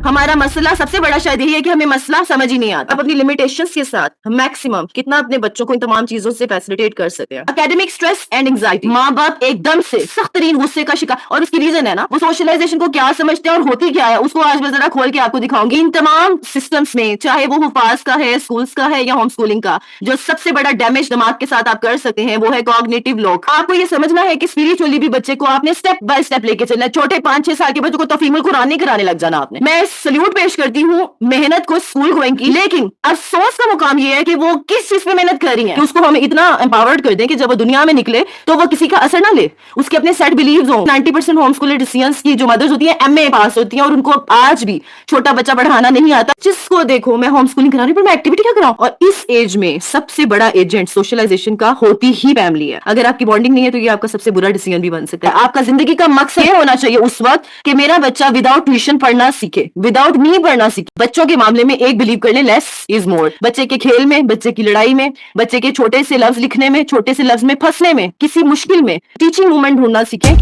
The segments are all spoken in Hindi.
हमारा मसला सबसे बड़ा शायद यही है कि हमें मसला समझ ही नहीं आता। अब अपनी लिमिटेशंस के साथ मैक्सिमम कितना अपने बच्चों को इन तमाम चीजों से फैसिलिटेट कर सकते हैं। एकेडमिक स्ट्रेस एंड एंग्जाइटी, माँ बाप एकदम से सख्त तरीन गुस्से का शिकार, और उसकी रीजन है ना, वो सोशलाइजेशन को क्या समझते हैं और होती क्या है, उसको आज मैं जरा खोल के आपको दिखाऊंगी। इन तमाम सिस्टम्स में, चाहे वो हुफाज का है, स्कूल्स का है या होम स्कूलिंग का, जो सबसे बड़ा डैमेज दिमाग के साथ आप कर सकते हैं वो है कॉग्निटिव लॉक। आपको ये समझना है कि स्पिरिचुअली भी बच्चे को आपने स्टेप बाय स्टेप लेके चलना है। छोटे 5-6 साल के बच्चों को तफहीमुल कुरान नहीं कराने लग जाना आपने। मैं सल्यूट पेश करती हूँ मेहनत को स्कूल गोइंग की, लेकिन अफसोस का मुकाम ये है कि वो किस चीज पे मेहनत कर रही है कि उसको हम इतना एम्पावर्ड कर दें कि जब वो दुनिया में निकले तो वो किसी का असर ना ले, उसके अपने सेट बिलीव्स हो। 90% होम स्कूल डिसीजंस की जो मदर्स होती है एमए पास होती हैं और उनको आज भी छोटा बच्चा पढ़ाना नहीं आता। जिसको देखो मैं होम स्कूलिंग करा रही हूँ, पर मैं एक्टिविटी क्या कराऊं। और इस एज में सबसे बड़ा एजेंट सोशलाइजेशन का होती ही फैमिली है। अगर आपकी बॉन्डिंग नहीं है तो ये आपका सबसे बुरा डिसीजन भी बन सकता है। आपका जिंदगी का मकसद ये होना चाहिए उस वक्त कि मेरा बच्चा विदाउट ट्यूशन पढ़ना सीखे, विदाउट मी पढ़ना सीखे। बच्चों के मामले में एक बिलीव कर ले, लेस इज मोर। बच्चे के खेल में, बच्चे की लड़ाई में, बच्चे के छोटे से लफ्ज लिखने में, छोटे से लफ्ज में फंसने में, किसी मुश्किल में टीचिंग मोमेंट ढूंढना सीखें।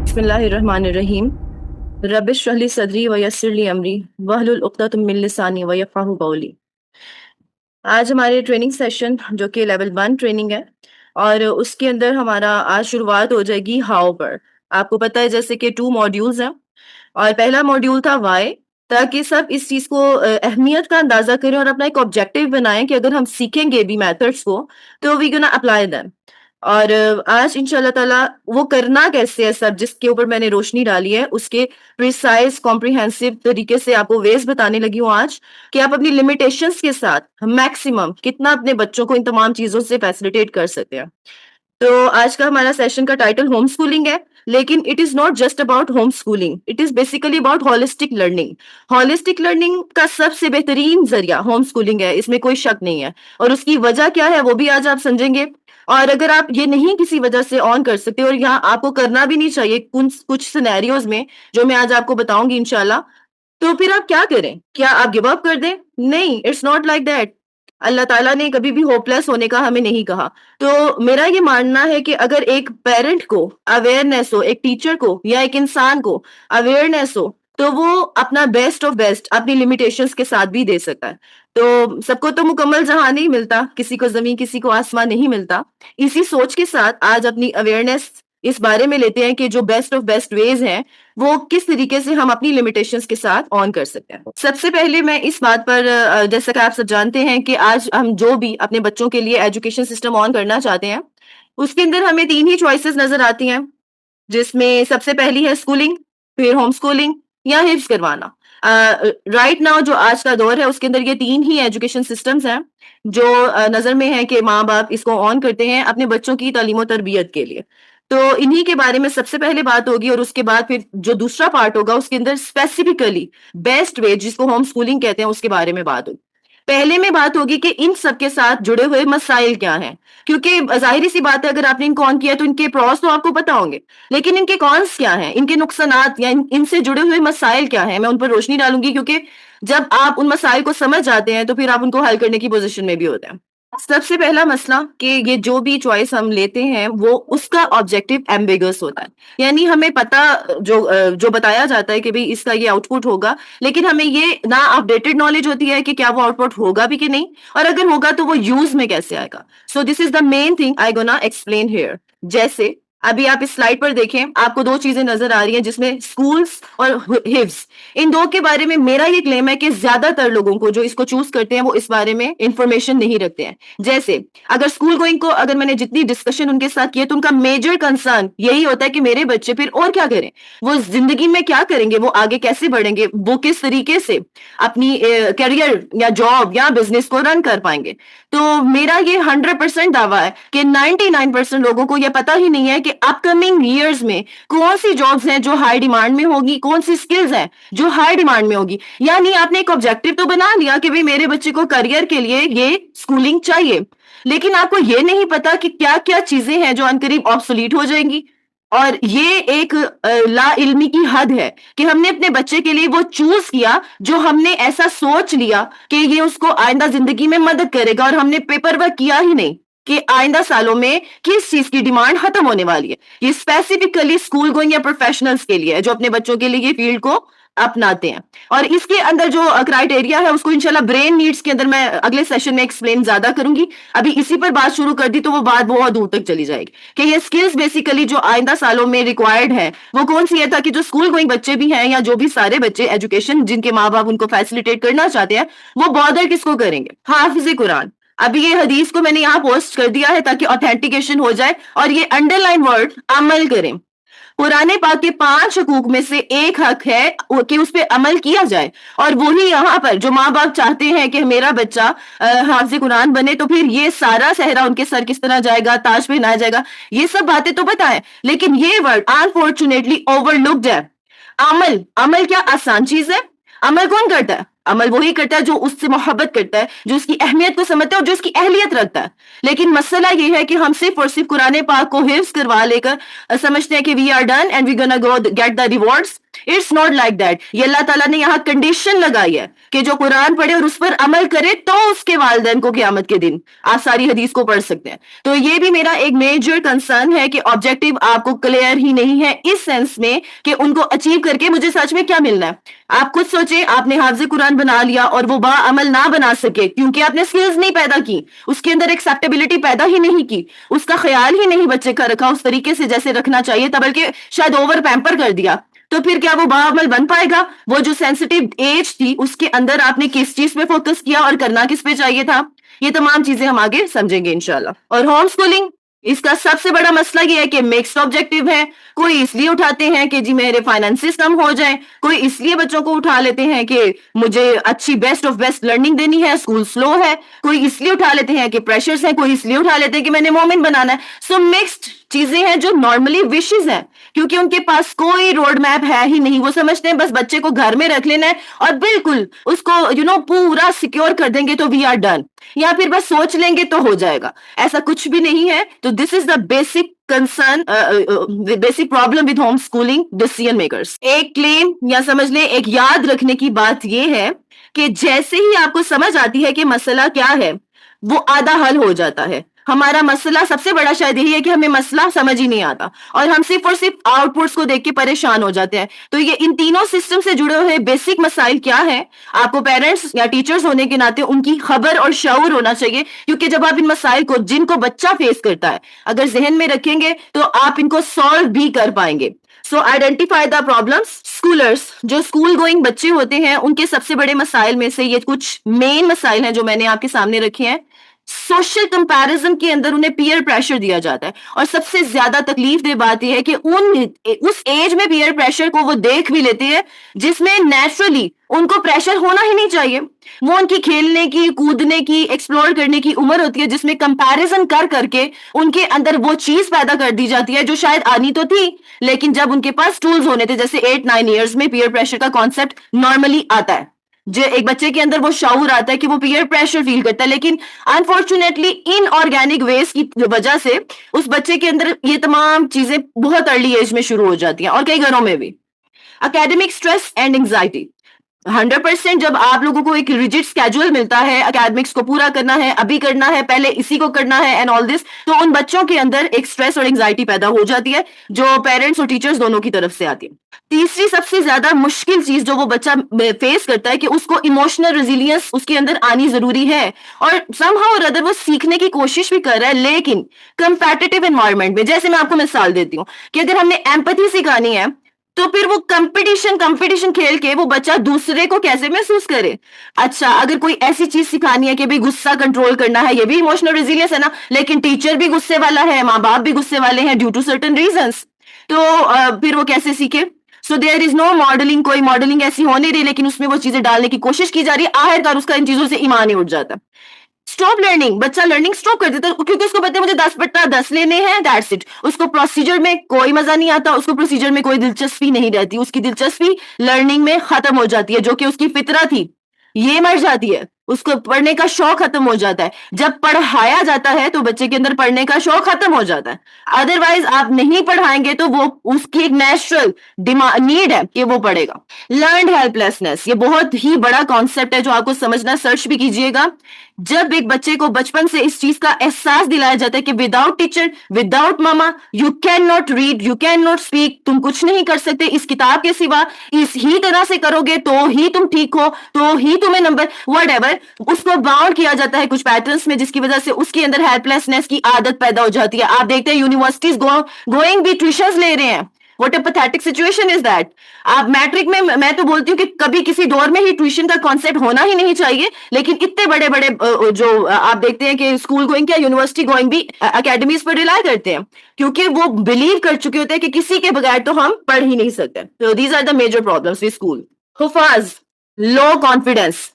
बिस्मिल्लाहिर्रहमानिर्रहीम। रब्बिश इश्रह ली सदरी व यस्सिर ली अमरी वहलुल उक़दतम मिन लिसानी व यफ़क़हू क़ौली। आज हमारे ट्रेनिंग सेशन जो कि लेवल 1 ट्रेनिंग है और उसके अंदर हमारा आज शुरुआत हो जाएगी हाउ पर। आपको पता है जैसे कि 2 मॉड्यूल्स हैं और पहला मॉड्यूल था व्हाई, ताकि सब इस चीज़ को अहमियत का अंदाज़ा करें और अपना एक ऑब्जेक्टिव बनाएं कि अगर हम सीखेंगे भी मेथड्स को तो वी गोना अप्लाई देम। और आज इंशाल्लाह ताला वो करना कैसे है सब जिसके ऊपर मैंने रोशनी डाली है उसके प्रिसाइज कॉम्प्रिहेंसिव तरीके से आपको वेज बताने लगी हूँ आज कि आप अपनी लिमिटेशंस के साथ मैक्सिमम कितना अपने बच्चों को इन तमाम चीजों से फैसिलिटेट कर सकते हैं। तो आज का हमारा सेशन का टाइटल होम स्कूलिंग है, लेकिन it is not just about home schooling, it is basically about holistic learning. Holistic learning का सबसे बेहतरीन जरिया होम स्कूलिंग है, इसमें कोई शक नहीं है। और उसकी वजह क्या है वो भी आज आप समझेंगे। और अगर आप ये नहीं किसी वजह से ऑन कर सकते और यहाँ आपको करना भी नहीं चाहिए कुछ सिनेरियोज में जो मैं आज आपको बताऊंगी इंशाल्लाह, तो फिर आप क्या करें? क्या आप गिव अप कर दें? नहीं, इट्स नॉट लाइक दैट। अल्लाह ताला ने कभी भी होपलेस होने का हमें नहीं कहा। तो मेरा ये मानना है कि अगर एक पेरेंट को अवेयरनेस हो, एक टीचर को या एक इंसान को अवेयरनेस हो, तो वो अपना बेस्ट ऑफ बेस्ट अपनी लिमिटेशंस के साथ भी दे सकता है। तो सबको तो मुकम्मल जहां नहीं मिलता, किसी को जमीन किसी को आसमान नहीं मिलता। इसी सोच के साथ आज अपनी अवेयरनेस इस बारे में लेते हैं कि जो बेस्ट ऑफ बेस्ट वेज हैं वो किस तरीके से हम अपनी लिमिटेशंस के साथ ऑन कर सकते हैं। सबसे पहले मैं इस बात पर जैसा कि आप सब जानते हैं कि आज हम जो भी अपने बच्चों के लिए एजुकेशन सिस्टम ऑन करना चाहते हैं उसके अंदर हमें 3 ही चॉइसेस नजर आती हैं, जिसमें सबसे पहली है स्कूलिंग, फिर होम स्कूलिंग या हिफ्ज करवाना। राइट नाउ जो आज का दौर है उसके अंदर ये 3 ही एजुकेशन सिस्टम्स हैं जो नजर में है कि माँ बाप इसको ऑन करते हैं अपने बच्चों की तालीम और तरबियत के लिए। तो इन्हीं के बारे में सबसे पहले बात होगी और उसके बाद फिर जो दूसरा पार्ट होगा उसके अंदर स्पेसिफिकली बेस्ट वे जिसको होम स्कूलिंग कहते हैं उसके बारे में बात होगी। पहले में बात होगी कि इन सब के साथ जुड़े हुए मसाइल क्या हैं, क्योंकि जाहिर सी बात है अगर आपने इनको ऑन किया तो इनके प्रॉस तो आपको पता होंगे, लेकिन इनके कॉन्स क्या हैं, इनके नुकसानात या इनसे जुड़े हुए मसाइल क्या हैं, मैं उन पर रोशनी डालूंगी। क्योंकि जब आप उन मसाइल को समझ जाते हैं तो फिर आप उनको हल करने की पोजीशन में भी होते हैं। सबसे पहला मसला कि ये जो भी चॉइस हम लेते हैं वो उसका ऑब्जेक्टिव एम्बिगस होता है, यानी हमें पता जो बताया जाता है कि भाई इसका ये आउटपुट होगा, लेकिन हमें ये ना अपडेटेड नॉलेज होती है कि क्या वो आउटपुट होगा भी कि नहीं, और अगर होगा तो वो यूज में कैसे आएगा। So this is the main thing I gonna explain here. जैसे अभी आप इस स्लाइड पर देखें, आपको 2 चीजें नजर आ रही हैं जिसमें स्कूल्स और हिव्स। इन 2 के बारे में मेरा ये क्लेम है कि ज्यादातर लोगों को जो इसको चूज करते हैं वो इस बारे में इंफॉर्मेशन नहीं रखते हैं। जैसे अगर स्कूल गोइंग को अगर मैंने जितनी डिस्कशन उनके साथ की है तो उनका मेजर कंसर्न यही होता है कि मेरे बच्चे फिर और क्या करें, वो जिंदगी में क्या करेंगे, वो आगे कैसे बढ़ेंगे, वो किस तरीके से अपनी करियर या जॉब या बिजनेस को रन कर पाएंगे। तो मेरा ये 100% दावा है कि 99% लोगों को यह पता ही नहीं है कि अपकमिंग ईयर्स में कौन सी जॉब्स हैं जो हाई डिमांड में होगी, कौन सी स्किल्स हैं जो हाई डिमांड में होगी। यानी आपने एक ऑब्जेक्टिव तो बना लिया कि भाई मेरे बच्चे को करियर के लिए ये स्कूलिंग चाहिए, लेकिन आपको ये नहीं पता कि क्या क्या चीजें हैं जो अनकरीब ऑब्सोलीट हो जाएंगी। और ये एक ला इल्मी की हद है कि हमने अपने बच्चे के लिए वो चूज किया जो हमने ऐसा सोच लिया कि ये उसको आइंदा जिंदगी में मदद करेगा, और हमने पेपर वर्क किया ही नहीं कि आइंदा सालों में किस चीज की डिमांड खत्म होने वाली है। ये स्पेसिफिकली स्कूल गोइंग या प्रोफेशनल्स के लिए है जो अपने बच्चों के लिए ये फील्ड को अपनाते हैं। और इसके अंदर जो क्राइटेरिया है उसको इंशाल्लाह ब्रेन नीड्स के अंदर मैं अगले सेशन में एक्सप्लेन ज्यादा करूंगी। अभी इसी पर बात शुरू कर दी तो वो बात बहुत दूर तक चली जाएगी कि ये स्किल्स बेसिकली जो आइंदा सालों में रिक्वायर्ड है वो कौन सी है, ताकि जो स्कूल गोइंग बच्चे भी हैं या जो भी सारे बच्चे एजुकेशन जिनके माँ बाप उनको फैसिलिटेट करना चाहते हैं वो बॉदर किसको करेंगे, हाफिज कुरान। अभी ये हदीस को मैंने यहाँ पोस्ट कर दिया है ताकि ऑथेंटिकेशन हो जाए। और ये अंडरलाइन वर्ड अमल करें। कुरान पाक के 5 हकूक में से एक हक है कि उस पर अमल किया जाए। और वही यहाँ पर जो माँ बाप चाहते हैं कि मेरा बच्चा हाफिज कुरान बने, तो फिर ये सारा सहरा उनके सर किस तरह जाएगा, ताज पहनाया जाएगा, ये सब बातें तो पता है, लेकिन ये वर्ड अनफॉर्चुनेटली ओवरलुक्ड है। अमल, अमल क्या आसान चीज है? अमल कौन करता है? अमल वही करता है जो उससे मोहब्बत करता है, जो उसकी अहमियत को समझता है और जो उसकी अहलियत रखता है। लेकिन मसला ये है कि हम सिर्फ और सिर्फ कुरान पाक को हिफ्ज करवा लेकर समझते हैं कि we are done and we gonna go get the rewards. It's not like that. ये अल्लाह ताला ने यहाँ कंडीशन लगाई है कि जो कुरान पढ़े और उस पर अमल करे तो उसके वालिदैन को क़यामत के दिन आप सारी हदीस को पढ़ सकते हैं। तो ये भी मेरा एक मेजर कंसर्न है कि ऑब्जेक्टिव आपको क्लियर ही नहीं है इस सेंस में कि उनको अचीव करके मुझे सच में क्या मिलना है। आप खुद सोचें, आपने हाफिज कुरान बना लिया और वो बाअमल ना बना सके क्योंकि आपने स्किल्स नहीं पैदा की, उसके अंदर एक्सेप्टेबिलिटी पैदा ही नहीं की, उसका ख्याल ही नहीं बच्चे का रखा उस तरीके से जैसे रखना चाहिए था, बल्कि शायद ओवर पैम्पर कर दिया, तो फिर क्या वो बाअमल बन पाएगा? वो जो सेंसिटिव एज थी उसके अंदर आपने किस चीज पे फोकस किया और करना किस पे चाहिए था? ये तमाम चीजें हम आगे समझेंगे इंशाल्लाह। और होम स्कूलिंग, इसका सबसे बड़ा मसला ये है कि मिक्स्ड ऑब्जेक्टिव है। कोई इसलिए उठाते हैं कि जी मेरे फाइनेंसेस कम हो जाएं, कोई इसलिए बच्चों को उठा लेते हैं कि मुझे अच्छी बेस्ट ऑफ बेस्ट लर्निंग देनी है, स्कूल स्लो है, कोई इसलिए उठा लेते हैं कि प्रेशर्स हैं, कोई इसलिए उठा लेते हैं कि मैंने मोमेंट बनाना है। सो मिक्स्ड चीजें हैं जो नॉर्मली विशेस हैं, क्योंकि उनके पास कोई रोड मैप है ही नहीं। वो समझते हैं बस बच्चे को घर में रख लेना है और बिल्कुल उसको पूरा सिक्योर कर देंगे तो वी आर डन, या फिर बस सोच लेंगे तो हो जाएगा। ऐसा कुछ भी नहीं है। तो this is the basic concern, basic problem with home schooling decision makers. एक क्लेम या समझ लें एक याद रखने की बात यह है कि जैसे ही आपको समझ आती है कि मसला क्या है वो आधा हल हो जाता है। हमारा मसला सबसे बड़ा शायद यही है कि हमें मसला समझ ही नहीं आता और हम सिर्फ और सिर्फ आउटपुट्स को देख के परेशान हो जाते हैं। तो ये इन तीनों सिस्टम से जुड़े हुए बेसिक मसाइल क्या है, आपको पेरेंट्स या टीचर्स होने के नाते उनकी खबर और शऊर होना चाहिए, क्योंकि जब आप इन मसाइल को जिनको बच्चा फेस करता है अगर जहन में रखेंगे तो आप इनको सॉल्व भी कर पाएंगे। सो आइडेंटिफाई द प्रॉब्लम्स। स्कूलर्स, जो स्कूल गोइंग बच्चे होते हैं, उनके सबसे बड़े मसाइल में से ये कुछ मेन मसाइल हैं जो मैंने आपके सामने रखे हैं। सोशल कंपैरिजन के अंदर उन्हें पीयर प्रेशर दिया जाता है और सबसे ज्यादा तकलीफ दे बात यह है कि उस एज में पीयर प्रेशर को वो देख भी लेते हैं जिसमें नेचुरली उनको प्रेशर होना ही नहीं चाहिए। वो उनकी खेलने की, कूदने की, एक्सप्लोर करने की उम्र होती है जिसमें कंपैरिजन कर करके उनके अंदर वो चीज पैदा कर दी जाती है जो शायद आनी तो थी, लेकिन जब उनके पास टूल्स होने थे, जैसे 8-9 इयर्स में पीयर प्रेशर का कॉन्सेप्ट नॉर्मली आता है, जो एक बच्चे के अंदर वो शऊर आता है कि वो पीयर प्रेशर फील करता है, लेकिन अनफॉर्चुनेटली इनऑर्गेनिक वेज की वजह से उस बच्चे के अंदर ये तमाम चीजें बहुत अर्ली एज में शुरू हो जाती हैं और कई घरों में भी। एकेडमिक स्ट्रेस एंड एंग्जाइटी, 100% जब आप लोगों को एक रिजिड स्केड्यूल मिलता है, एकेडमिक्स को पूरा करना है, अभी करना है, पहले इसी को करना है एंड ऑल दिस, तो उन बच्चों के अंदर एक स्ट्रेस और एंग्जाइटी पैदा हो जाती है जो पेरेंट्स और टीचर्स दोनों की तरफ से आती है। तीसरी सबसे ज्यादा मुश्किल चीज जो वो बच्चा फेस करता है कि उसको इमोशनल रेजिलियंस उसके अंदर आनी जरूरी है और समहाउ और अदर वो सीखने की कोशिश भी कर रहा है, लेकिन कंपेटिटिव एनवायरनमेंट में, जैसे मैं आपको मिसाल देती हूँ कि अगर हमने एम्पैथी सिखानी है तो फिर वो कंपटीशन खेल के वो बच्चा दूसरे को कैसे महसूस करे। अच्छा, अगर कोई ऐसी चीज सिखानी है कि भाई गुस्सा कंट्रोल करना है, ये भी इमोशनल रेजिलियंस है ना, लेकिन टीचर भी गुस्से वाला है, माँ बाप भी गुस्से वाले हैं ड्यू टू सर्टेन रीजंस, तो फिर वो कैसे सीखे? So there is no modelling, कोई मॉडलिंग ऐसी हो नहीं रही, लेकिन उसमें वो चीजें डालने की कोशिश की जा रही है, आखिरकार उसका इन चीजों से ईमान ही उठ जाता है। स्टॉप लर्निंग, बच्चा लर्निंग स्टॉप कर देता है क्योंकि उसको पता है मुझे 10/10 लेने हैं, दैट्स इट। उसको प्रोसीजर में कोई मजा नहीं आता, उसको प्रोसीजर में कोई दिलचस्पी नहीं रहती, उसकी दिलचस्पी लर्निंग में खत्म हो जाती है, जो कि उसकी फितरा थी, ये मर जाती है। उसको पढ़ने का शौक खत्म हो जाता है। जब पढ़ाया जाता है तो बच्चे के अंदर पढ़ने का शौक खत्म हो जाता है। अदरवाइज आप नहीं पढ़ाएंगे तो वो उसकी एक नेचुरल नीड है कि वो पढ़ेगा। लर्न हेल्पलेसनेस, ये बहुत ही बड़ा कॉन्सेप्ट है जो आपको समझना, सर्च भी कीजिएगा। जब एक बच्चे को बचपन से इस चीज का एहसास दिलाया जाता है कि without teacher, without mama you can not read, you can not speak, तुम कुछ नहीं कर सकते इस किताब के सिवा, इस ही तरह से करोगे तो ही तुम ठीक हो, तो ही तुम्हें नंबर व्हाटएवर, उसको बाउंड किया जाता है कुछ पैटर्न्स में, जिसकी वजह से उसके अंदर हेल्पलेसनेस की आदत पैदा हो जाती है। आप देखते हैं यूनिवर्सिटीज गोइंग भी ट्यूशन ले रहे हैं। What a pathetic situation is that? आप मैट्रिक में, मैं तो बोलती हूँ कि कभी किसी दौर में ही ट्यूशन का कॉन्सेप्ट होना ही नहीं चाहिए, लेकिन इतने बड़े बड़े जो आप देखते हैं कि स्कूल गोइंग क्या यूनिवर्सिटी गोइंग भी अकेडमीज पर रिलाय करते हैं, क्योंकि वो बिलीव कर चुके होते हैं कि किसी के बगैर तो हम पढ़ ही नहीं सकते। तो these are the major problems with school. हुफाज, लो कॉन्फिडेंस,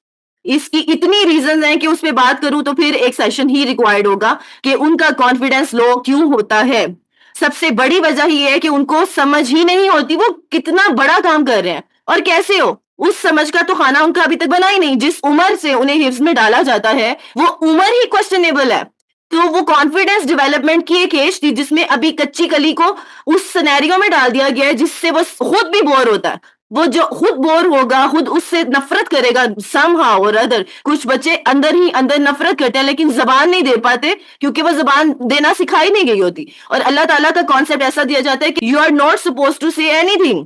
इसकी इतनी रीजन हैं कि उस पर बात करूं तो फिर एक सेशन ही रिक्वायर्ड होगा कि उनका कॉन्फिडेंस लो क्यों होता है। सबसे बड़ी वजह ये है कि उनको समझ ही नहीं होती वो कितना बड़ा काम कर रहे हैं और कैसे हो, उस समझ का तो खाना उनका अभी तक बना ही नहीं। जिस उम्र से उन्हें हिफ्ज में डाला जाता है वो उम्र ही क्वेश्चनेबल है। तो वो कॉन्फिडेंस डेवलपमेंट की एक एज थी जिसमें अभी कच्ची कली को उस सिनेरियो में डाल दिया गया है जिससे वो खुद भी बोर होता है। वो जो खुद बोर होगा, खुद उससे नफरत करेगा समहाउ और अदर। कुछ बच्चे अंदर ही अंदर नफरत करते हैं लेकिन जबान नहीं दे पाते क्योंकि वो जबान देना सिखाई नहीं गई होती। और अल्लाह ताला का कॉन्सेप्ट ऐसा दिया जाता है कि you are not suppose to say anything.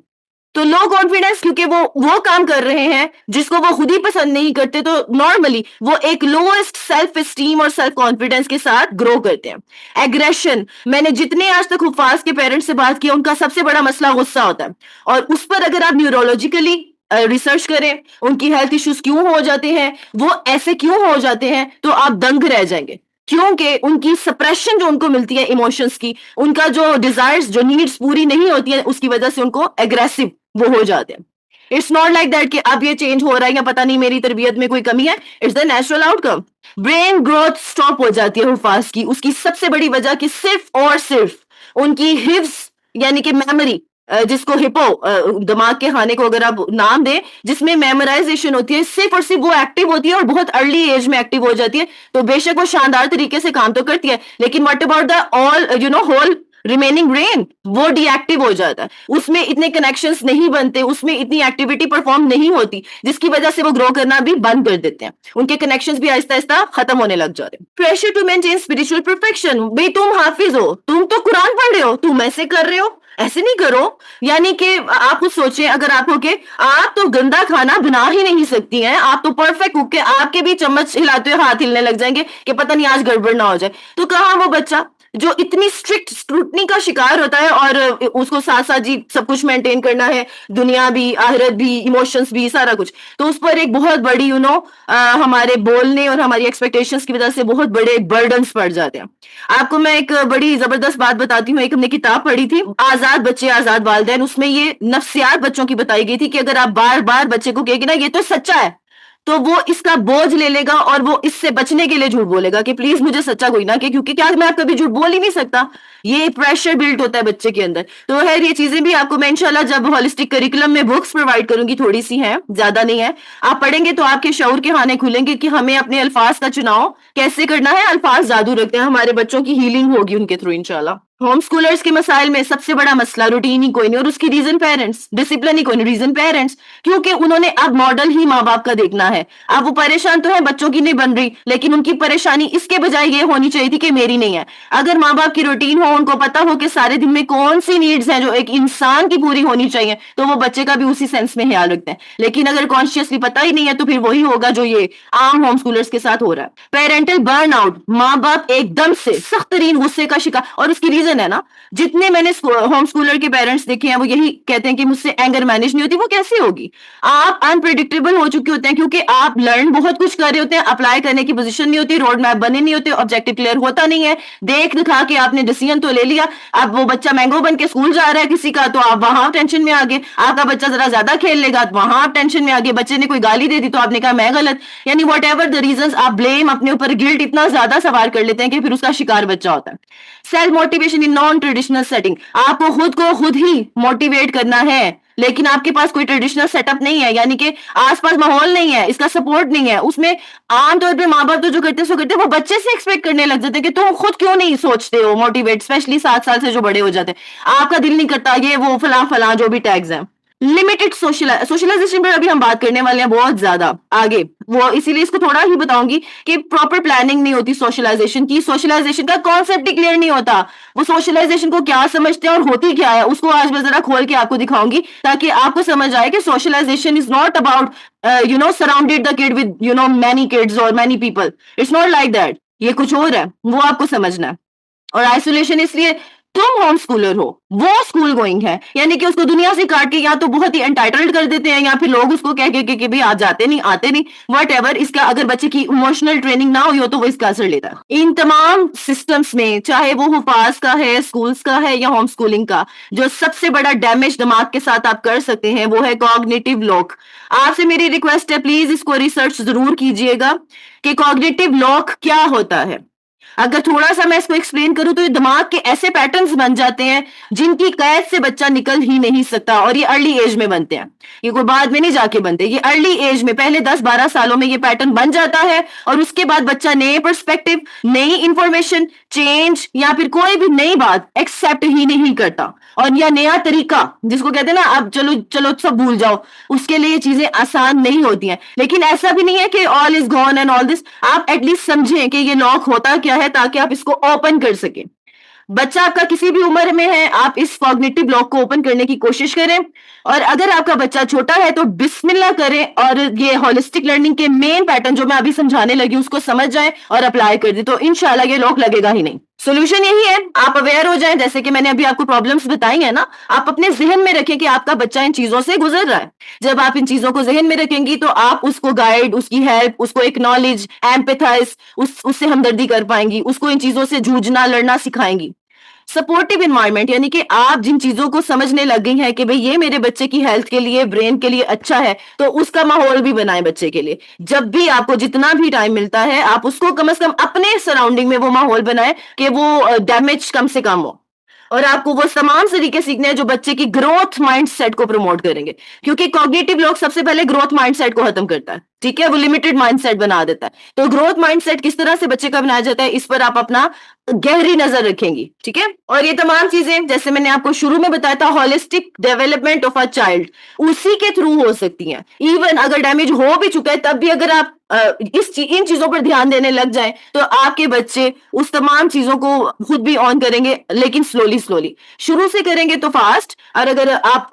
तो लो कॉन्फिडेंस क्योंकि वो काम कर रहे हैं जिसको वो खुद ही पसंद नहीं करते, तो नॉर्मली वो एक लोएस्ट सेल्फ एस्टीम और सेल्फ कॉन्फिडेंस के साथ ग्रो करते हैं। एग्रेशन, मैंने जितने आज तक हुफाज के पेरेंट्स से बात किया उनका सबसे बड़ा मसला गुस्सा होता है, और उस पर अगर आप न्यूरोलॉजिकली रिसर्च करें उनकी हेल्थ इश्यूज क्यों हो जाते हैं, वो ऐसे क्यों हो जाते हैं, तो आप दंग रह जाएंगे। क्योंकि उनकी सप्रेशन जो उनको मिलती है इमोशंस की, उनका जो डिजायर्स, जो नीड्स पूरी नहीं होती है, उसकी वजह से उनको एग्रेसिव वो हो जाते हैं। इट्स नॉट लाइक दैट कि अब ये चेंज हो रहा है या पता नहीं मेरी तरबियत में कोई कमी है, it's the natural outcome. Brain growth stop हो जाती है हुफाज की, उसकी सबसे बड़ी वजह कि सिर्फ और सिर्फ उनकी हिफ्ज यानी कि मेमोरी, जिसको हिपो दिमाग के खाने को अगर आप नाम दें, जिसमें मेमोराइजेशन होती है, सिर्फ और सिर्फ वो एक्टिव होती है और बहुत अर्ली एज में एक्टिव हो जाती है। तो बेशक वो शानदार तरीके से काम तो करती है लेकिन what about the all whole remaining brain, वो डीएक्टिव हो जाता है। उसमें इतने कनेक्शंस नहीं बनते, उसमें इतनी एक्टिविटी परफॉर्म नहीं होती, जिसकी वजह से वो ग्रो करना भी बंद कर देते हैं। उनके कनेक्शंस भी आहिस्ता आहिस्ता खत्म होने लग जाते हैं। Pressure to maintain spiritual perfection, भाई तुम हाफिज हो, तुम तो कुरान पढ़ रहे हो, तुम ऐसे कर रहे हो, ऐसे नहीं करो। यानी कि आप कुछ सोचें, अगर आप हो के आप तो गंदा खाना बना ही नहीं सकती हैं, आप तो परफेक्ट कुक के, आपके भी चम्मच हिलाते हुए हाथ हिलने लग जाएंगे कि पता नहीं आज गड़बड़ ना हो जाए। तो कहाँ वो बच्चा जो इतनी स्ट्रिक्ट स्क्रूटनी का शिकार होता है और उसको साथ साथ जी सब कुछ मेंटेन करना है, दुनिया भी, आखिरत भी, इमोशंस भी, सारा कुछ, तो उस पर एक बहुत बड़ी हमारे बोलने और हमारी एक्सपेक्टेशंस की वजह से बहुत बड़े बर्डन्स पड़ जाते हैं। आपको मैं एक बड़ी जबरदस्त बात बताती हूँ। एक हमने किताब पढ़ी थी, आजाद बच्चे आजाद वालिदैन, उसमें ये नफ्सियात बच्चों की बताई गई थी कि अगर आप बार बार बच्चे को कहेंगे ना ये तो सच्चा है, तो वो इसका बोझ ले लेगा और वो इससे बचने के लिए झूठ बोलेगा कि प्लीज मुझे सच्चा कोई ना, कि क्योंकि क्या मैं कभी झूठ बोल ही नहीं सकता। ये प्रेशर बिल्ड होता है बच्चे के अंदर। तो खैर ये चीजें भी आपको मैं इंशाल्लाह जब होलिस्टिक करिकुलम में बुक्स प्रोवाइड करूंगी, थोड़ी सी हैं, ज्यादा नहीं है, आप पढ़ेंगे तो आपके शऊर के खाने खुलेंगे कि हमें अपने अल्फाज का चुनाव कैसे करना है। अल्फाज जादू रखते हैं, हमारे बच्चों की हीलिंग होगी उनके थ्रू इंशाल्लाह। होम स्कूलर्स के मसाइल में सबसे बड़ा मसला रूटीन ही कोई नहीं और उसकी रीजन पेरेंट्स, डिसिप्लिन ही कोई नहीं, रीजन पेरेंट्स, क्योंकि उन्होंने अब मॉडल ही माँ बाप का देखना है। अब वो परेशान तो है, बच्चों की नहीं बन रही, लेकिन उनकी परेशानी इसके बजाय ये होनी चाहिए थी कि मेरी नहीं है। अगर माँ बाप की रूटीन हो, उनको पता हो कि सारे दिन में कौन सी नीड्स हैं जो एक इंसान की पूरी होनी चाहिए, तो वो बच्चे का भी उसी सेंस में ख्याल रखते हैं। लेकिन अगर कॉन्शियसली पता ही नहीं है तो फिर वही होगा जो ये आम होम स्कूलर्स के साथ हो रहा है। पेरेंटल बर्नआउट, माँ बाप एकदम से सख्त तरीन गुस्से का शिकार, और उसकी रीजन है ना, जितने मैंने होम स्कूलर के पेरेंट्स देखे हैं वो यही कहते हैं कि मुझसे एंगर मैनेज नहीं होती। वो कैसे होगी? आप अनप्रिडिक्टेबल हो चुके होते हैं क्योंकि आप लर्न बहुत कुछ कर रहे होते हैं, अप्लाई करने की पोजीशन नहीं होती, रोड मैप बने नहीं होते, ऑब्जेक्टिव क्लियर होता नहीं है, देख दिखा के आपने डिसीजन तो ले लिया। अब वो बच्चा मैंगो बन के स्कूल जा रहा है किसी का, तो आप वहां टेंशन में आगे, आपका बच्चा जरा ज्यादा खेल लेगा तो वहां आप टेंशन में आगे, बच्चे ने कोई गाली दे दी तो आपने कहा मैं गलत, यानी वट एवर द रीजन, आप ब्लेम अपने ऊपर, गिल्ट इतना ज्यादा सवार कर लेते हैं कि फिर उसका शिकार बच्चा होता है। Self motivation in non traditional setting, आपको खुद को खुद ही मोटिवेट करना है। लेकिन आपके पास कोई ट्रेडिशनल सेटअप नहीं है, यानी कि आसपास माहौल नहीं है, इसका सपोर्ट नहीं है, उसमें आमतौर पे माँ बाप तो जो करते हैं सो करते हैं, वो बच्चे से एक्सपेक्ट करने लग जाते हैं कि तुम खुद क्यों नहीं सोचते हो मोटिवेट, स्पेशली 7 साल से जो बड़े हो जाते हैं, आपका दिल नहीं करता, ये वो फला फला जो भी टैग्स हैं। लिमिटेड सोशलाइजेशन पर अभी हम बात करने वाले हैं बहुत ज्यादा आगे, वो इसीलिए इसको थोड़ा ही बताऊंगी कि प्रॉपर प्लानिंग नहीं होती सोशलाइजेशन की, सोशलाइजेशन का कॉन्सेप्ट ही क्लियर नहीं होता, वो सोशलाइजेशन को क्या समझते हैं और होती क्या है, उसको आज मैं जरा खोल के आपको दिखाऊंगी ताकि आपको समझ आए कि socialisation is not about surrounded the kid with many kids और many people, it's not like that, ये कुछ और है, वो आपको समझना है। और आइसोलेशन इसलिए, तुम होम स्कूलर हो, वो स्कूल गोइंग है, यानी कि उसको दुनिया से काट के या तो बहुत ही एंटाइटल्ड कर देते हैं, या फिर लोग उसको कह के कि भाई आज जाते नहीं आते नहीं, वट एवर, इसका अगर बच्चे की इमोशनल ट्रेनिंग ना हुई हो तो वो इसका असर लेता है। इन तमाम सिस्टम्स में, चाहे वो हुफाज का है, स्कूल्स का है या होम स्कूलिंग का, जो सबसे बड़ा डैमेज दिमाग के साथ आप कर सकते हैं वो है कॉग्निटिव लॉक। आपसे मेरी रिक्वेस्ट है, प्लीज इसको रिसर्च जरूर कीजिएगा कि कॉग्निटिव लॉक क्या होता है। अगर थोड़ा सा मैं इसको एक्सप्लेन करूं तो ये दिमाग के ऐसे पैटर्न्स बन जाते हैं जिनकी कैद से बच्चा निकल ही नहीं सकता, और ये अर्ली एज में बनते हैं, ये कोई बाद में नहीं जाके बनते, ये अर्ली एज में पहले 10-12 सालों में ये पैटर्न बन जाता है, और उसके बाद बच्चा नए पर्सपेक्टिव, नई इंफॉर्मेशन, चेंज या फिर कोई भी नई बात एक्सेप्ट ही नहीं करता, और यह नया तरीका जिसको कहते हैं ना अब चलो चलो सब भूल जाओ, उसके लिए ये चीजें आसान नहीं होती हैं। लेकिन ऐसा भी नहीं है कि all is gone and all this, आप एटलीस्ट समझें कि ये लॉक होता क्या है ताकि आप इसको ओपन कर सकें। बच्चा आपका किसी भी उम्र में है, आप इस कॉग्निटिव ब्लॉक को ओपन करने की कोशिश करें, और अगर आपका बच्चा छोटा है तो बिस्मिल्लाह करें और ये होलिस्टिक लर्निंग के मेन पैटर्न जो मैं अभी समझाने लगी उसको समझ जाएं और अप्लाई कर दे, तो इंशाल्लाह ये लॉक लगेगा ही नहीं। सोल्यूशन यही है, आप अवेयर हो जाएं, जैसे कि मैंने अभी आपको प्रॉब्लम्स बताई है ना, आप अपने जहन में रखें कि आपका बच्चा इन चीजों से गुजर रहा है। जब आप इन चीजों को जहन में रखेंगी तो आप उसको गाइड, उसकी हेल्प, उसको एक्नॉलेज, एम्पैथाइज, उससे हमदर्दी कर पाएंगी, उसको इन चीजों से जूझना लड़ना सिखाएंगी। सपोर्टिव इन्वायरमेंट, यानी कि आप जिन चीजों को समझने लग गई हैं कि भाई ये मेरे बच्चे की हेल्थ के लिए, ब्रेन के लिए अच्छा है, तो उसका माहौल भी बनाए बच्चे के लिए। जब भी आपको जितना भी टाइम मिलता है आप उसको कम से कम अपने सराउंडिंग में वो माहौल बनाए कि वो डैमेज कम से कम हो, और आपको वो तमाम तरीके सीखने हैं जो बच्चे की ग्रोथ माइंडसेट को प्रमोट करेंगे, क्योंकि कॉग्निटिव लॉक सबसे पहले ग्रोथ माइंडसेट को खत्म करता है, ठीक है, वो लिमिटेड माइंडसेट बना देता है। तो ग्रोथ माइंडसेट किस तरह से बच्चे का बनाया जाता है, इस पर आप अपना गहरी नजर रखेंगी, ठीक है। और ये तमाम चीजें जैसे मैंने आपको शुरू में बताया था, holistic development of a child उसी के थ्रू हो सकती हैं। इवन अगर डैमेज हो भी चुका है तब भी अगर आप इन चीजों पर ध्यान देने लग जाएं तो आपके बच्चे उस तमाम चीजों को खुद भी ऑन करेंगे, लेकिन स्लोली स्लोली शुरू से करेंगे तो फास्ट, और अगर आप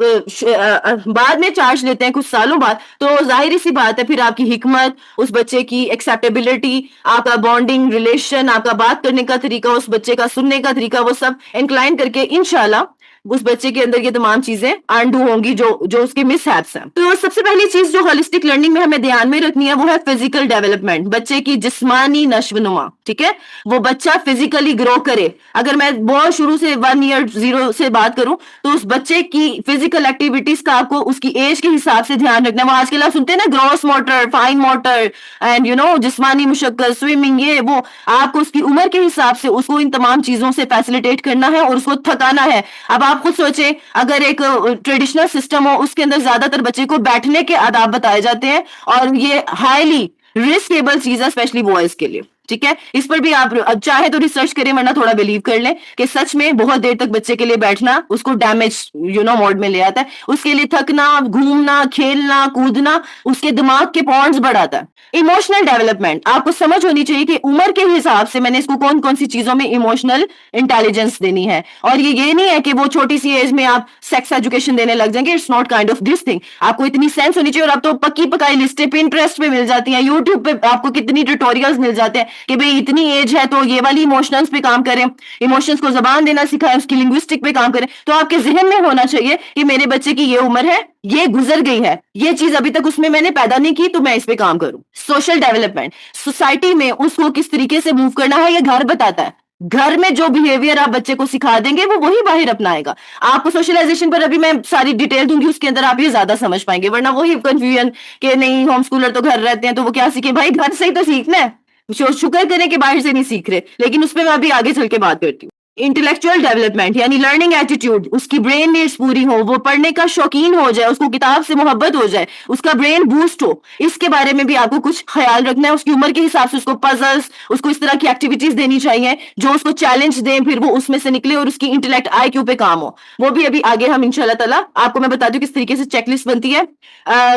बाद में चार्ज लेते हैं कुछ सालों बाद तो जाहिर सी बात है फिर आपकी हिकमत, उस बच्चे की एक्सेप्टेबिलिटी, आपका बॉन्डिंग रिलेशन, आपका बात करने का तरीका, उस बच्चे का सुनने का तरीका, वो सब इंक्लाइन करके इंशाल्लाह उस बच्चे के अंदर ये तमाम चीजें अनडू होंगी जो जो उसके मिसहैप्स हैं। तो सबसे पहली चीज जो होलिस्टिक लर्निंग में हमें ध्यान में रखनी है वो है फिजिकल डेवलपमेंट, बच्चे की जिस्मानी नश्वनुमा, ठीक है, वो बच्चा फिजिकली ग्रो करे। अगर मैं बहुत शुरू से 1 ईयर 0 से बात करूं तो उस बच्चे की फिजिकल एक्टिविटीज का आपको उसकी एज के हिसाब से ध्यान रखना है। वो आजकल आप सुनते हैं ना gross motor, fine motor and जिस्मानी मुशक्कल, स्विमिंग, ये वो, आपको उसकी उम्र के हिसाब से उसको इन तमाम चीजों से फैसिलिटेट करना है और उसको थकाना है। अब आप खुद सोचें, अगर एक ट्रेडिशनल सिस्टम हो उसके अंदर ज्यादातर बच्चे को बैठने के आदाब बताए जाते हैं, और ये हाईली रिस्केबल चीज है स्पेशली बॉयज के लिए, ठीक है। इस पर भी आप अब चाहे तो रिसर्च करें, वरना थोड़ा बिलीव कर लें कि सच में बहुत देर तक बच्चे के लिए बैठना उसको डैमेज मोड में ले आता है। उसके लिए थकना, घूमना, खेलना, कूदना उसके दिमाग के पॉइंट्स बढ़ाता है। इमोशनल डेवलपमेंट, आपको समझ होनी चाहिए कि उम्र के हिसाब से मैंने इसको कौन कौन सी चीजों में इमोशनल इंटेलिजेंस देनी है, और ये नहीं है कि वो छोटी सी एज में आप सेक्स एजुकेशन देने लग जाएंगे, it's not kind of this thing. आपको इतनी सेंस होनी चाहिए, और अब तो पक्की पकाई लिस्टें पिंटरेस्ट पे मिल जाती हैं, यूट्यूब पे आपको कितनी ट्यूटोरियल्स मिल जाते हैं कि भाई इतनी एज है तो ये वाली इमोशंस पे काम करें, इमोशंस को जबान देना सिखाएं, उसकी लिंग्विस्टिक पे काम करें। तो आपके जहन में होना चाहिए कि मेरे बच्चे की ये उम्र है, ये गुजर गई है, ये चीज अभी तक उसमें मैंने पैदा नहीं की, तो मैं इस पे काम करूं। सोशल डेवलपमेंट, सोसाइटी में उसको किस तरीके से मूव करना है ये घर बताता है। घर में जो बिहेवियर आप बच्चे को सिखा देंगे वो वही बाहर अपनाएगा। आपको सोशलाइजेशन पर अभी मैं सारी डिटेल दूंगी, उसके अंदर आप ये ज्यादा समझ पाएंगे, वरना वही कंफ्यूजन कि नहीं होम स्कूलर तो घर रहते हैं तो वो क्या सीखे, भाई घर से ही तो सीखना है। शुक्र करें कि बाहर से नहीं सीख रहे, लेकिन उस पर मैं अभी आगे चल के बात करती हूँ। इंटेलेक्चुअल डेवलपमेंट यानी लर्निंग एटीट्यूड, उसकी ब्रेन नीड्स पूरी हो, वो पढ़ने का शौकीन हो जाए, उसको किताब से मोहब्बत हो जाए, उसका ब्रेन बूस्ट हो, इसके बारे में भी आपको कुछ ख्याल रखना है। उसकी उम्र के हिसाब से उसको पजल्स, उसको इस तरह की एक्टिविटीज देनी चाहिए जो उसको चैलेंज दें, फिर वो उसमें से निकले और उसकी इंटेलेक्ट आईक्यू पे काम हो। वो भी अभी आगे हम इंशाल्लाह ताला आपको मैं बता दूं किस तरीके से चेकलिस्ट बनती है।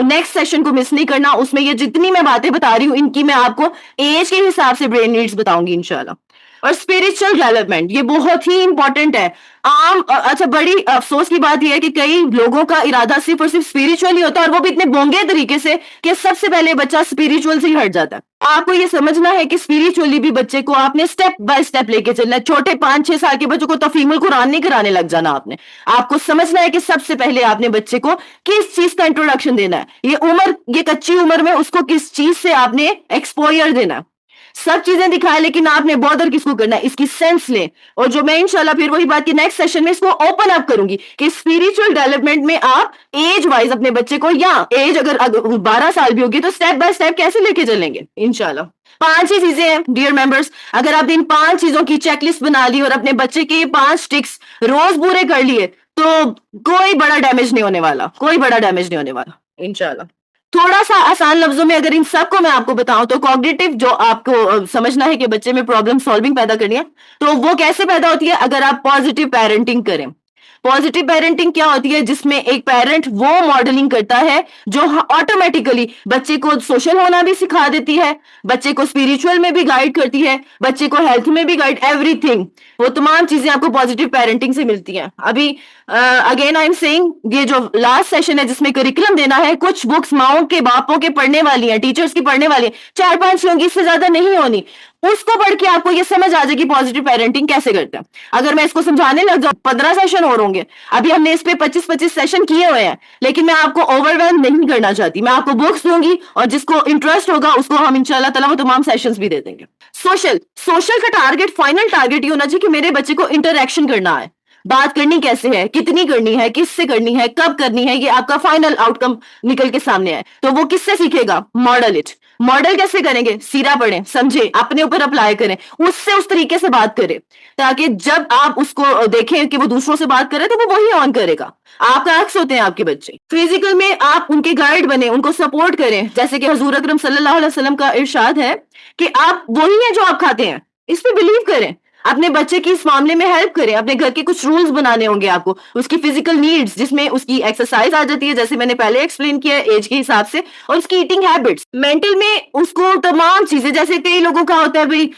नेक्स्ट सेशन को मिस नहीं करना, उसमें ये जितनी मैं बातें बता रही हूँ इनकी मैं आपको एज के हिसाब से ब्रेन नीड्स बताऊंगी इंशाल्लाह। और स्पिरिचुअल डेवलपमेंट ये बहुत ही इंपॉर्टेंट है। अच्छा, बड़ी अफसोस की बात यह है कि कई लोगों का इरादा सिर्फ और सिर्फ स्पिरिचुअल ही होता है और वो भी इतने बोंगे तरीके से कि सबसे पहले बच्चा स्पिरिचुअल से ही हट जाता है। आपको ये समझना है कि स्पिरिचुअली भी बच्चे को आपने स्टेप बाय स्टेप लेके चलना है। छोटे 5-6 साल के बच्चों को तफहीमुल कुरान नहीं कराने लग जाना आपने। आपको समझना है कि सबसे पहले आपने बच्चे को किस चीज का इंट्रोडक्शन देना है। ये कच्ची उम्र में उसको किस चीज से आपने एक्सपोजर देना है। सब चीजें दिखाए लेकिन आपने बॉर्डर किसको करना है, इसकी सेंस ले। और जो मैं इंशाल्लाह फिर वही बात की नेक्स्ट सेशन में इसको ओपन अप करूंगी कि स्पिरिचुअल डेवलपमेंट में आप एज वाइज अपने बच्चे को, या एज अगर 12 साल भी होगी तो स्टेप बाय स्टेप कैसे लेके चलेंगे इंशाल्लाह। 5 ही चीजें हैं डियर मेंबर्स, अगर आप इन 5 चीजों की चेकलिस्ट बना ली और अपने बच्चे के 5 टिक्स रोज पूरे कर लिए तो कोई बड़ा डैमेज नहीं होने वाला, कोई बड़ा डैमेज नहीं होने वाला इंशाल्लाह। थोड़ा सा आसान लफ्जों में अगर इन सबको मैं आपको बताऊं तो कॉग्निटिव जो आपको समझना है कि बच्चे में प्रॉब्लम सॉल्विंग पैदा करनी है, तो वो कैसे पैदा होती है अगर आप पॉजिटिव पेरेंटिंग करें। पॉजिटिव पेरेंटिंग क्या होती है, जिसमें एक पेरेंट वो मॉडलिंग करता है जो ऑटोमेटिकली बच्चे को सोशल होना भी सिखा देती है, बच्चे को स्पिरिचुअल में भी गाइड करती है, बच्चे को हेल्थ में भी गाइड, एवरीथिंग, वो तमाम चीजें आपको पॉजिटिव पेरेंटिंग से मिलती हैं। अभी अगेन आई एम सेइंग ये जो लास्ट सेशन है जिसमें करिकुलम देना है, कुछ बुक्स माओ के बापों के पढ़ने वाली हैं, टीचर्स की पढ़ने वाली है, 4-5 होंगी, इससे ज्यादा नहीं होनी। उसको पढ़ के आपको ये समझ आ जाएगी पॉजिटिव पेरेंटिंग कैसे करते हैं। अगर मैं इसको समझाने लग जाऊं 15 सेशन और होंगे। अभी हमने इस पे 25-25 सेशन किए हुए हैं, लेकिन मैं आपको ओवरवेलम नहीं करना चाहती। मैं आपको बुक्स दूंगी और जिसको इंटरेस्ट होगा उसको हम इंशाल्लाह ताला वो तमाम सेशंस भी दे देंगे। सोशल का टारगेट, फाइनल टारगेट ये होना चाहिए कि मेरे बच्चे को इंटरेक्शन करना है। बात करनी कैसे है, कितनी करनी है, किससे करनी है, कब करनी है, ये आपका फाइनल आउटकम निकल के सामने है। तो वो किससे सीखेगा, मॉडल इट। मॉडल कैसे करेंगे, सीरा पढ़ें, समझे, अपने ऊपर अप्लाई करें, उससे उस तरीके से बात करें ताकि जब आप उसको देखें कि वो दूसरों से बात करे तो वो वही ऑन करेगा। आपका अक्स होते हैं आपके बच्चे। फिजिकल में आप उनके गाइड बने, उनको सपोर्ट करें, जैसे कि हजूर अकरम सल्लल्लाहु अलैहि वसल्लम का इरशाद है कि आप वही हैं जो आप खाते हैं, इस पे बिलीव करें। अपने बच्चे की इस मामले में हेल्प करें। अपने घर के कुछ रूल्स बनाने होंगे आपको, उसकी फिजिकल नीड्स जिसमें उसकी एक्सरसाइज आ जाती है जैसे मैंने पहले एक्सप्लेन किया एज के हिसाब से, और उसकी ईटिंग हैबिट्स। मेंटल में उसको तमाम चीजें, जैसे कई लोगों का होता है भाई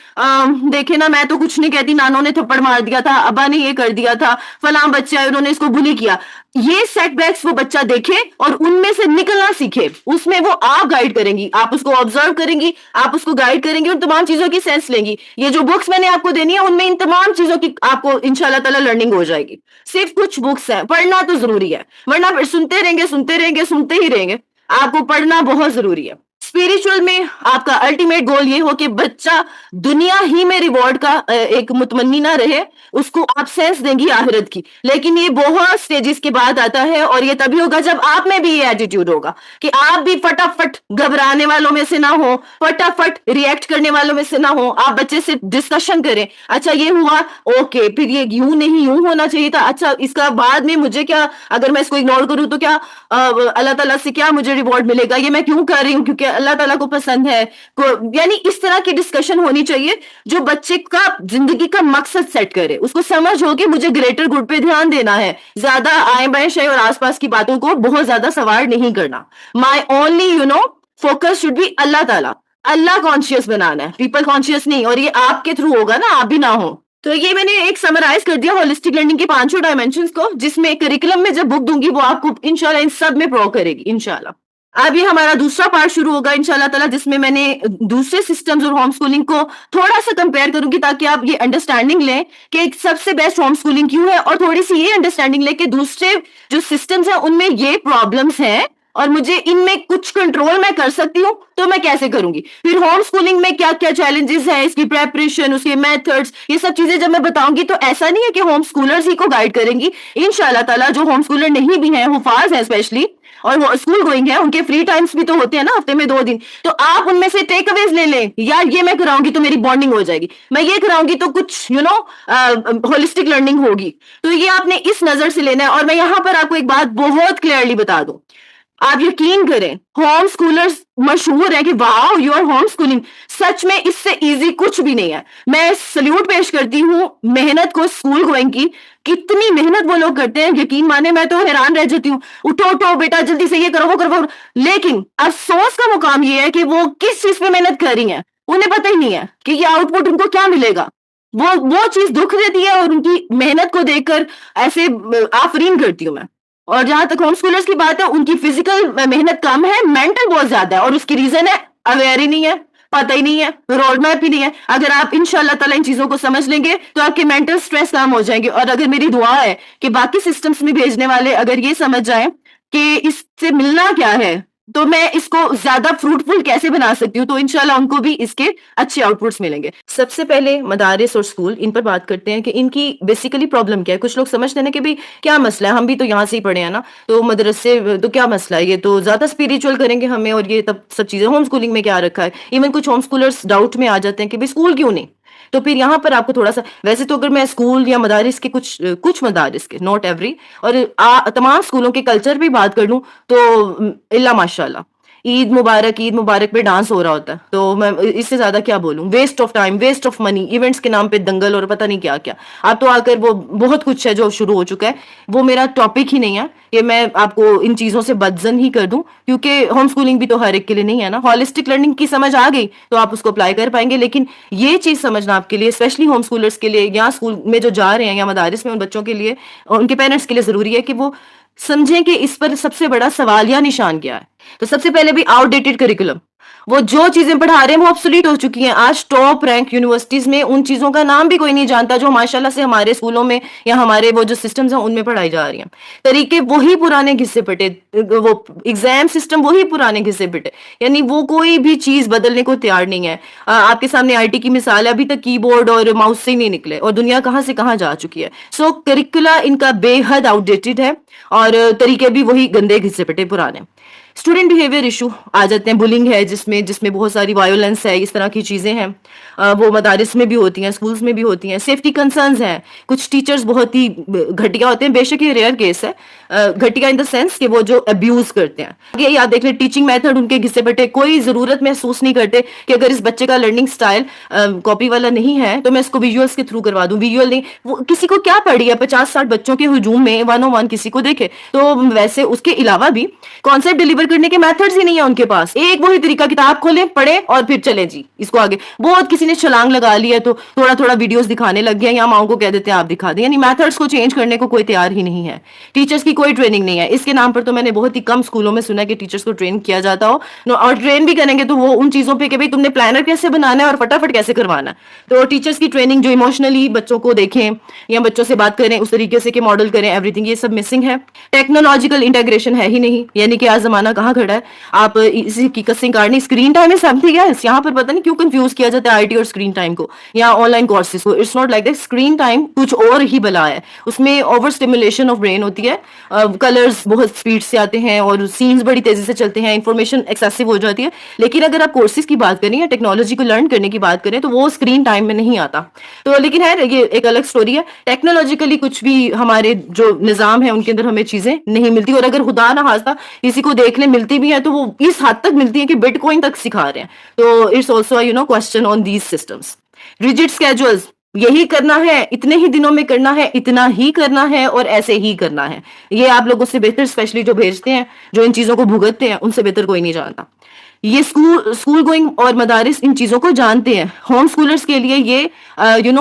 देखे ना, मैं तो कुछ नहीं कहती, नानों ने थप्पड़ मार दिया था, अब्बा ने ये कर दिया था, फलां बच्चा है उन्होंने इसको बुली किया। ये सेटबैक्स वो बच्चा देखे और उनमें से निकलना सीखे, उसमें वो आप गाइड करेंगी, आप उसको ऑब्जर्व करेंगी, आप उसको गाइड करेंगी और तमाम चीजों की सेंस लेंगी। ये जो बुक्स मैंने आपको देनी है उनमें इन तमाम चीजों की आपको इंशाल्लाह ताला लर्निंग हो जाएगी। सिर्फ कुछ बुक्स है, पढ़ना तो जरूरी है, वरना फिर सुनते रहेंगे सुनते ही रहेंगे। आपको पढ़ना बहुत जरूरी है। स्पिरिचुअल में आपका अल्टीमेट गोल ये हो कि बच्चा दुनिया ही में रिवॉर्ड का एक मुतमन्नी ना रहे, उसको आप सेंस देंगी आखिरत की। लेकिन ये बहुत स्टेजेस के बाद आता है और ये तभी होगा जब आप में भी ये एटीट्यूड होगा कि आप भी फटाफट घबराने वालों में से ना हो, फटाफट रिएक्ट करने वालों में से ना हो। आप बच्चे से डिस्कशन करें, अच्छा ये हुआ, ओके, फिर ये यूं नहीं यूं होना चाहिए था, अच्छा इसका बाद में मुझे क्या, अगर मैं इसको इग्नोर करूं तो क्या अल्लाह ताला से क्या मुझे रिवॉर्ड मिलेगा, ये मैं क्यों कर रही हूँ, क्योंकि अल्लाह ताला को पसंद है। यानी इस तरह की डिस्कशन होनी चाहिए जो बच्चे का जिंदगी का मकसद सेट करे, उसको समझ हो कि मुझे ग्रेटर गुड पे ध्यान देना है, ज्यादा आए बाएं शय और आसपास की बातों को बहुत ज्यादा सवार नहीं करना। My only focus should be अल्लाह ताला, अल्लाह कॉन्शियस बनाना है, पीपल कॉन्शियस नहीं। और ये आपके थ्रू होगा ना, आप भी ना हो। तो ये मैंने एक समराइज कर दिया होलिस्टिक लर्निंग के 5 डायमेंशंस को, जिसमें करिकुलम में जब बुक दूंगी वो आपको इंशाल्लाह इन सब में प्रो करेगी इंशाल्लाह। अब ये हमारा दूसरा पार्ट शुरू होगा इंशाल्लाह ताला, जिसमें मैंने दूसरे सिस्टम्स और होम स्कूलिंग को थोड़ा सा कंपेयर करूंगी ताकि आप ये अंडरस्टैंडिंग लें कि सबसे बेस्ट होम स्कूलिंग क्यों है, और थोड़ी सी ये अंडरस्टैंडिंग लें कि दूसरे जो सिस्टम्स हैं उनमें ये प्रॉब्लम्स हैं और मुझे इनमें कुछ कंट्रोल मैं कर सकती हूँ, तो मैं कैसे करूंगी? फिर होम स्कूलिंग में क्या क्या चैलेंजेस है, इसकी प्रेपरेशन, उसके मेथड्स, ये सब चीजें जब मैं बताऊंगी तो ऐसा नहीं है कि होम स्कूलर्स ही को गाइड करेंगी। इंशाल्लाह ताला जो होम स्कूलर नहीं भी हैं, हुफाज हैं स्पेशली, और वो स्कूल गोइंग है, उनके फ्री टाइम्स भी तो होते हैं ना, हफ्ते में 2 दिन, तो आप उनमें से टेक अवेज ले लें। यार ये मैं कराऊंगी तो मेरी बॉन्डिंग हो जाएगी, मैं ये कराऊंगी तो कुछ होलिस्टिक लर्निंग होगी। तो ये आपने इस नजर से लेना है। और मैं यहां पर आपको एक बात बहुत क्लियरली बता दूं, आप यकीन करें, होम स्कूलर्स मशहूर है कि wow you are home schooling, सच में इससे इजी कुछ भी नहीं है। मैं सल्यूट पेश करती हूँ मेहनत को, स्कूल गोइंग की। कितनी मेहनत वो लोग करते हैं, यकीन माने मैं तो हैरान रह जाती हूँ। उठो उठो बेटा, जल्दी से ये करो, वो करो, वो करो। लेकिन अफसोस का मुकाम ये है कि वो किस चीज पे मेहनत कर रही हैं, उन्हें पता ही नहीं है कि ये आउटपुट उनको क्या मिलेगा। वो चीज दुख देती है, और उनकी मेहनत को देखकर ऐसे आफरीन करती हूँ मैं। और जहां तक होम स्कूलर्स की बात है, उनकी फिजिकल मेहनत कम है, मेंटल बहुत ज्यादा है। और उसकी रीजन है अवेयर ही नहीं है, पता ही नहीं है, रोड मैप ही नहीं है। अगर आप इंशाल्लाह ताला इन चीजों को समझ लेंगे तो आपके मेंटल स्ट्रेस कम हो जाएंगे। और अगर मेरी दुआ है कि बाकी सिस्टम्स में भेजने वाले अगर ये समझ जाएं कि इससे मिलना क्या है, तो मैं इसको ज्यादा फ्रूटफुल कैसे बना सकती हूँ, तो इंशाल्लाह उनको भी इसके अच्छे आउटपुट्स मिलेंगे। सबसे पहले मदारिस और स्कूल, इन पर बात करते हैं कि इनकी बेसिकली प्रॉब्लम क्या है। कुछ लोग समझते हैं ना कि भाई क्या मसला है, हम भी तो यहाँ से ही पढ़े हैं ना, तो मदरसे तो क्या मसला है, ये तो ज्यादा स्पिरिचुअल करेंगे हमें, और ये तब सब चीजें होम स्कूलिंग में क्या रखा है। इवन कुछ होम स्कूलर्स डाउट में आ जाते हैं कि भाई स्कूल क्यों नहीं। तो फिर यहाँ पर आपको थोड़ा सा, वैसे तो अगर मैं स्कूल या मदारिस के कुछ मदारिस के, नॉट एवरी, और तमाम स्कूलों के कल्चर भी बात कर लूं तो इल्ला माशाल्लाह, ईद मुबारक पे डांस हो रहा होता है। तो मैं इससे ज्यादा क्या बोलूं, waste of time, waste of money, events के नाम पे दंगल और पता नहीं क्या क्या। आप तो आकर वो बहुत कुछ है जो शुरू हो चुका है, वो मेरा टॉपिक ही नहीं है। ये मैं आपको इन चीजों से बदजन ही कर दूं, क्योंकि होम स्कूलिंग भी तो हर एक के लिए नहीं है ना। हॉलिस्टिक लर्निंग की समझ आ गई तो आप उसको अप्लाई कर पाएंगे, लेकिन ये चीज समझना आपके लिए, स्पेशली होम स्कूलर्स के लिए, या स्कूल में जो जा रहे हैं या मदारिस में उन बच्चों के लिए और उनके पेरेंट्स के लिए जरूरी है कि वो समझें कि इस पर सबसे बड़ा सवाल या निशान क्या है। तो सबसे पहले भी आउटडेटेड करिकुलम, वो जो चीजें पढ़ा रहे हैं वो ऑब्सोलीट हो चुकी हैं। आज टॉप रैंक यूनिवर्सिटीज में उन चीजों का नाम भी कोई नहीं जानता जो माशाल्लाह से हमारे स्कूलों में या हमारे वो जो सिस्टम्स हैं उनमें पढ़ाई जा रही हैं। तरीके वही पुराने घिसे पिटे, वो एग्जाम सिस्टम वही पुराने घिसे पिटे, यानी वो कोई भी चीज बदलने को तैयार नहीं है। आपके सामने आईटी की मिसाल है, अभी तक कीबोर्ड और माउस से ही नहीं निकले, और दुनिया कहाँ से कहाँ जा चुकी है। सो करिकुला इनका बेहद आउटडेटेड है, और तरीके भी वही गंदे घिसे पिटे पुराने। स्टूडेंट बिहेवियर इशू आ जाते हैं, बुलिंग है जिसमें जिसमें बहुत सारी वायोलेंस है, इस तरह की चीजें हैं। वो मदारिस में भी होती हैं, स्कूल्स में भी होती हैं। सेफ्टी कंसर्न्स हैं, कुछ टीचर्स बहुत ही घटिया होते हैं, बेशक ये रेयर केस है, घटिया इन द सेंस कि वो जो अब्यूज करते हैं। ये याद देख ले, टीचिंग मेथड उनके घिसे पिटे, कोई जरूरत महसूस नहीं करते कि अगर इस बच्चे का लर्निंग स्टाइल कॉपी वाला नहीं है तो मैं इसको विजुअल्स के थ्रू करवा दूं। विजुअल नहीं, वो किसी को क्या पड़ी है 50-60 बच्चों के हुजूम में 101 किसी को देखे। तो वैसे उसके अलावा भी कॉन्सेप्ट डिलीवर करने के मेथड्स ही नहीं है उनके पास। एक वही तरीका, किताब खोलें, पढ़े और फिर चले जी इसको आगे। बहुत किसी ने छलांग लगा ली है तो थोड़ा थोड़ा वीडियोस दिखाने लग गए, या माओ को कह देते हैं आप दिखा दें, यानी मेथड्स को चेंज करने को कोई तैयार ही नहीं है। टीचर्स की कोई ट्रेनिंग नहीं है। इसके नाम पर तो मैंने बहुत ही कम स्कूलों में सुना है कि टीचर्स को ट्रेन किया जाता हो, और ट्रेन भी करेंगे तो वो उन चीजों पे कि भाई तुमने प्लानर कैसे बनाना है और फटाफट कैसे करवाना है। तो टीचर्स की ट्रेनिंग जो इमोशनली बच्चों को देखें या बच्चों से बात करें उस तरीके से कि मॉडल करें, एवरीथिंग, ये सब मिसिंग है। टेक्नोलॉजिकल इंटीग्रेशन है ही नहीं, यानी कि आज जमाना कहाँ खड़ा है। आप इसी की कसिंग काटनी, स्क्रीन टाइम है समथिंग है, यहाँ पर पता नहीं क्यों कंफ्यूज किया जाता है आईटी और स्क्रीन टाइम को या ऑनलाइन कोर्सेज को। It's not like that. Screen time कुछ और ही बला है, उसमें ओवर स्टिमुलेशन ऑफ ब्रेन होती है, कलर्स बहुत स्पीड से आते हैं और सीन्स बड़ी तेजी से चलते हैं, इंफॉर्मेशन एक्सेसिव हो जाती है। लेकिन अगर आप कोर्सेज की बात करें या टेक्नोलॉजी को लर्न करने की बात करें तो वो स्क्रीन टाइम में नहीं आता। तो लेकिन है, ये एक अलग स्टोरी है। टेक्नोलॉजिकली कुछ भी हमारे जो निजाम है उनके अंदर हमें चीजें नहीं मिलती, और अगर खुदा ना खास्ता किसी को देख ले मिलती भी है तो वो इस हद तक मिलती है कि बिटकॉइन तक सिखा रहे हैं। तो it's also question on these systems. Rigid schedules, यही करना है, इतने ही दिनों में करना है, इतना ही करना है और ऐसे ही करना है। ये आप लोगों से बेहतर, स्पेशली जो भेजते हैं, जो इन चीजों को भुगतते हैं, उनसे बेहतर कोई नहीं जानता। ये स्कूल गोइंग और मदारिस इन चीजों को जानते हैं। होम स्कूलर्स के लिए ये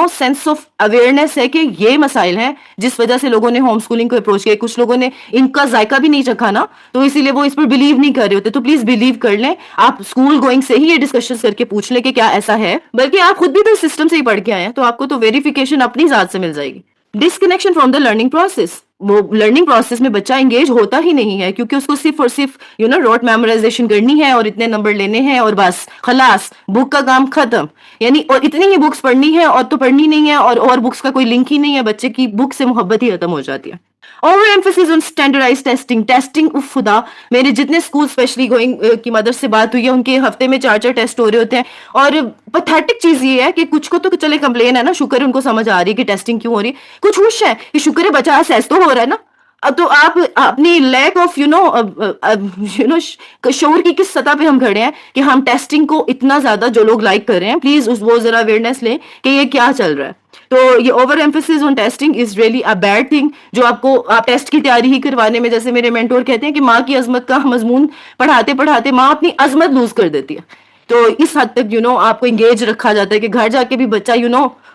सेंस ऑफ अवेयरनेस है कि ये मसाइल हैं जिस वजह से लोगों ने होम स्कूलिंग को अप्रोच किया। कुछ लोगों ने इनका जायका भी नहीं चखा ना, तो इसीलिए वो इस पर बिलीव नहीं कर रहे होते। तो प्लीज बिलीव कर लें, आप स्कूल गोइंग से ही ये डिस्कशन करके पूछ लें कि क्या ऐसा है, बल्कि आप खुद भी तो सिस्टम से ही पढ़ के आए हैं, तो आपको तो वेरिफिकेशन अपनी जात से मिल जाएगी। Disconnection from the learning process, वो लर्निंग प्रोसेस में बच्चा एंगेज होता ही नहीं है, क्योंकि उसको सिर्फ और सिर्फ रोट मेमोराइजेशन करनी है और इतने नंबर लेने हैं और बस खलास, बुक का काम खत्म। यानी और इतनी ही बुक्स पढ़नी है और तो पढ़नी नहीं है, और बुक्स का कोई लिंक ही नहीं है, बच्चे की बुक से मोहब्बत ही खत्म हो जाती है। Over emphasis on standardise testing उफ खुदा, मेरे जितने स्कूल स्पेशली गोइंग की मदर से बात हुई है, उनके हफ्ते में 4-4 टेस्ट हो रहे होते हैं। और पैथेटिक चीज ये है कि कुछ को तो चले कंप्लेन है ना, शुक्र है उनको समझ आ रही है कि टेस्टिंग क्यों हो रही है, कुछ खुश है कि शुक्र है बच्चा असेस तो हो रहा है ना। अब तो आप अपनी लैक ऑफ शोर की किस सतह पे हम खड़े हैं कि हम टेस्टिंग को इतना ज्यादा, जो लोग लाइक कर रहे हैं प्लीज उस वो जरा अवेयरनेस लें कि ये क्या चल रहा है। तो ये over emphasis on testing is really a bad thing, जो आपको आप टेस्ट की तैयारी ही करवाने में, जैसे मेरे मेंटोर कहते हैं कि माँ की अजमत का मजमून पढ़ाते पढ़ाते माँ अपनी अजमत लूज कर देती है। तो इस हद तक आपको इंगेज रखा जाता है कि घर जाके भी बच्चा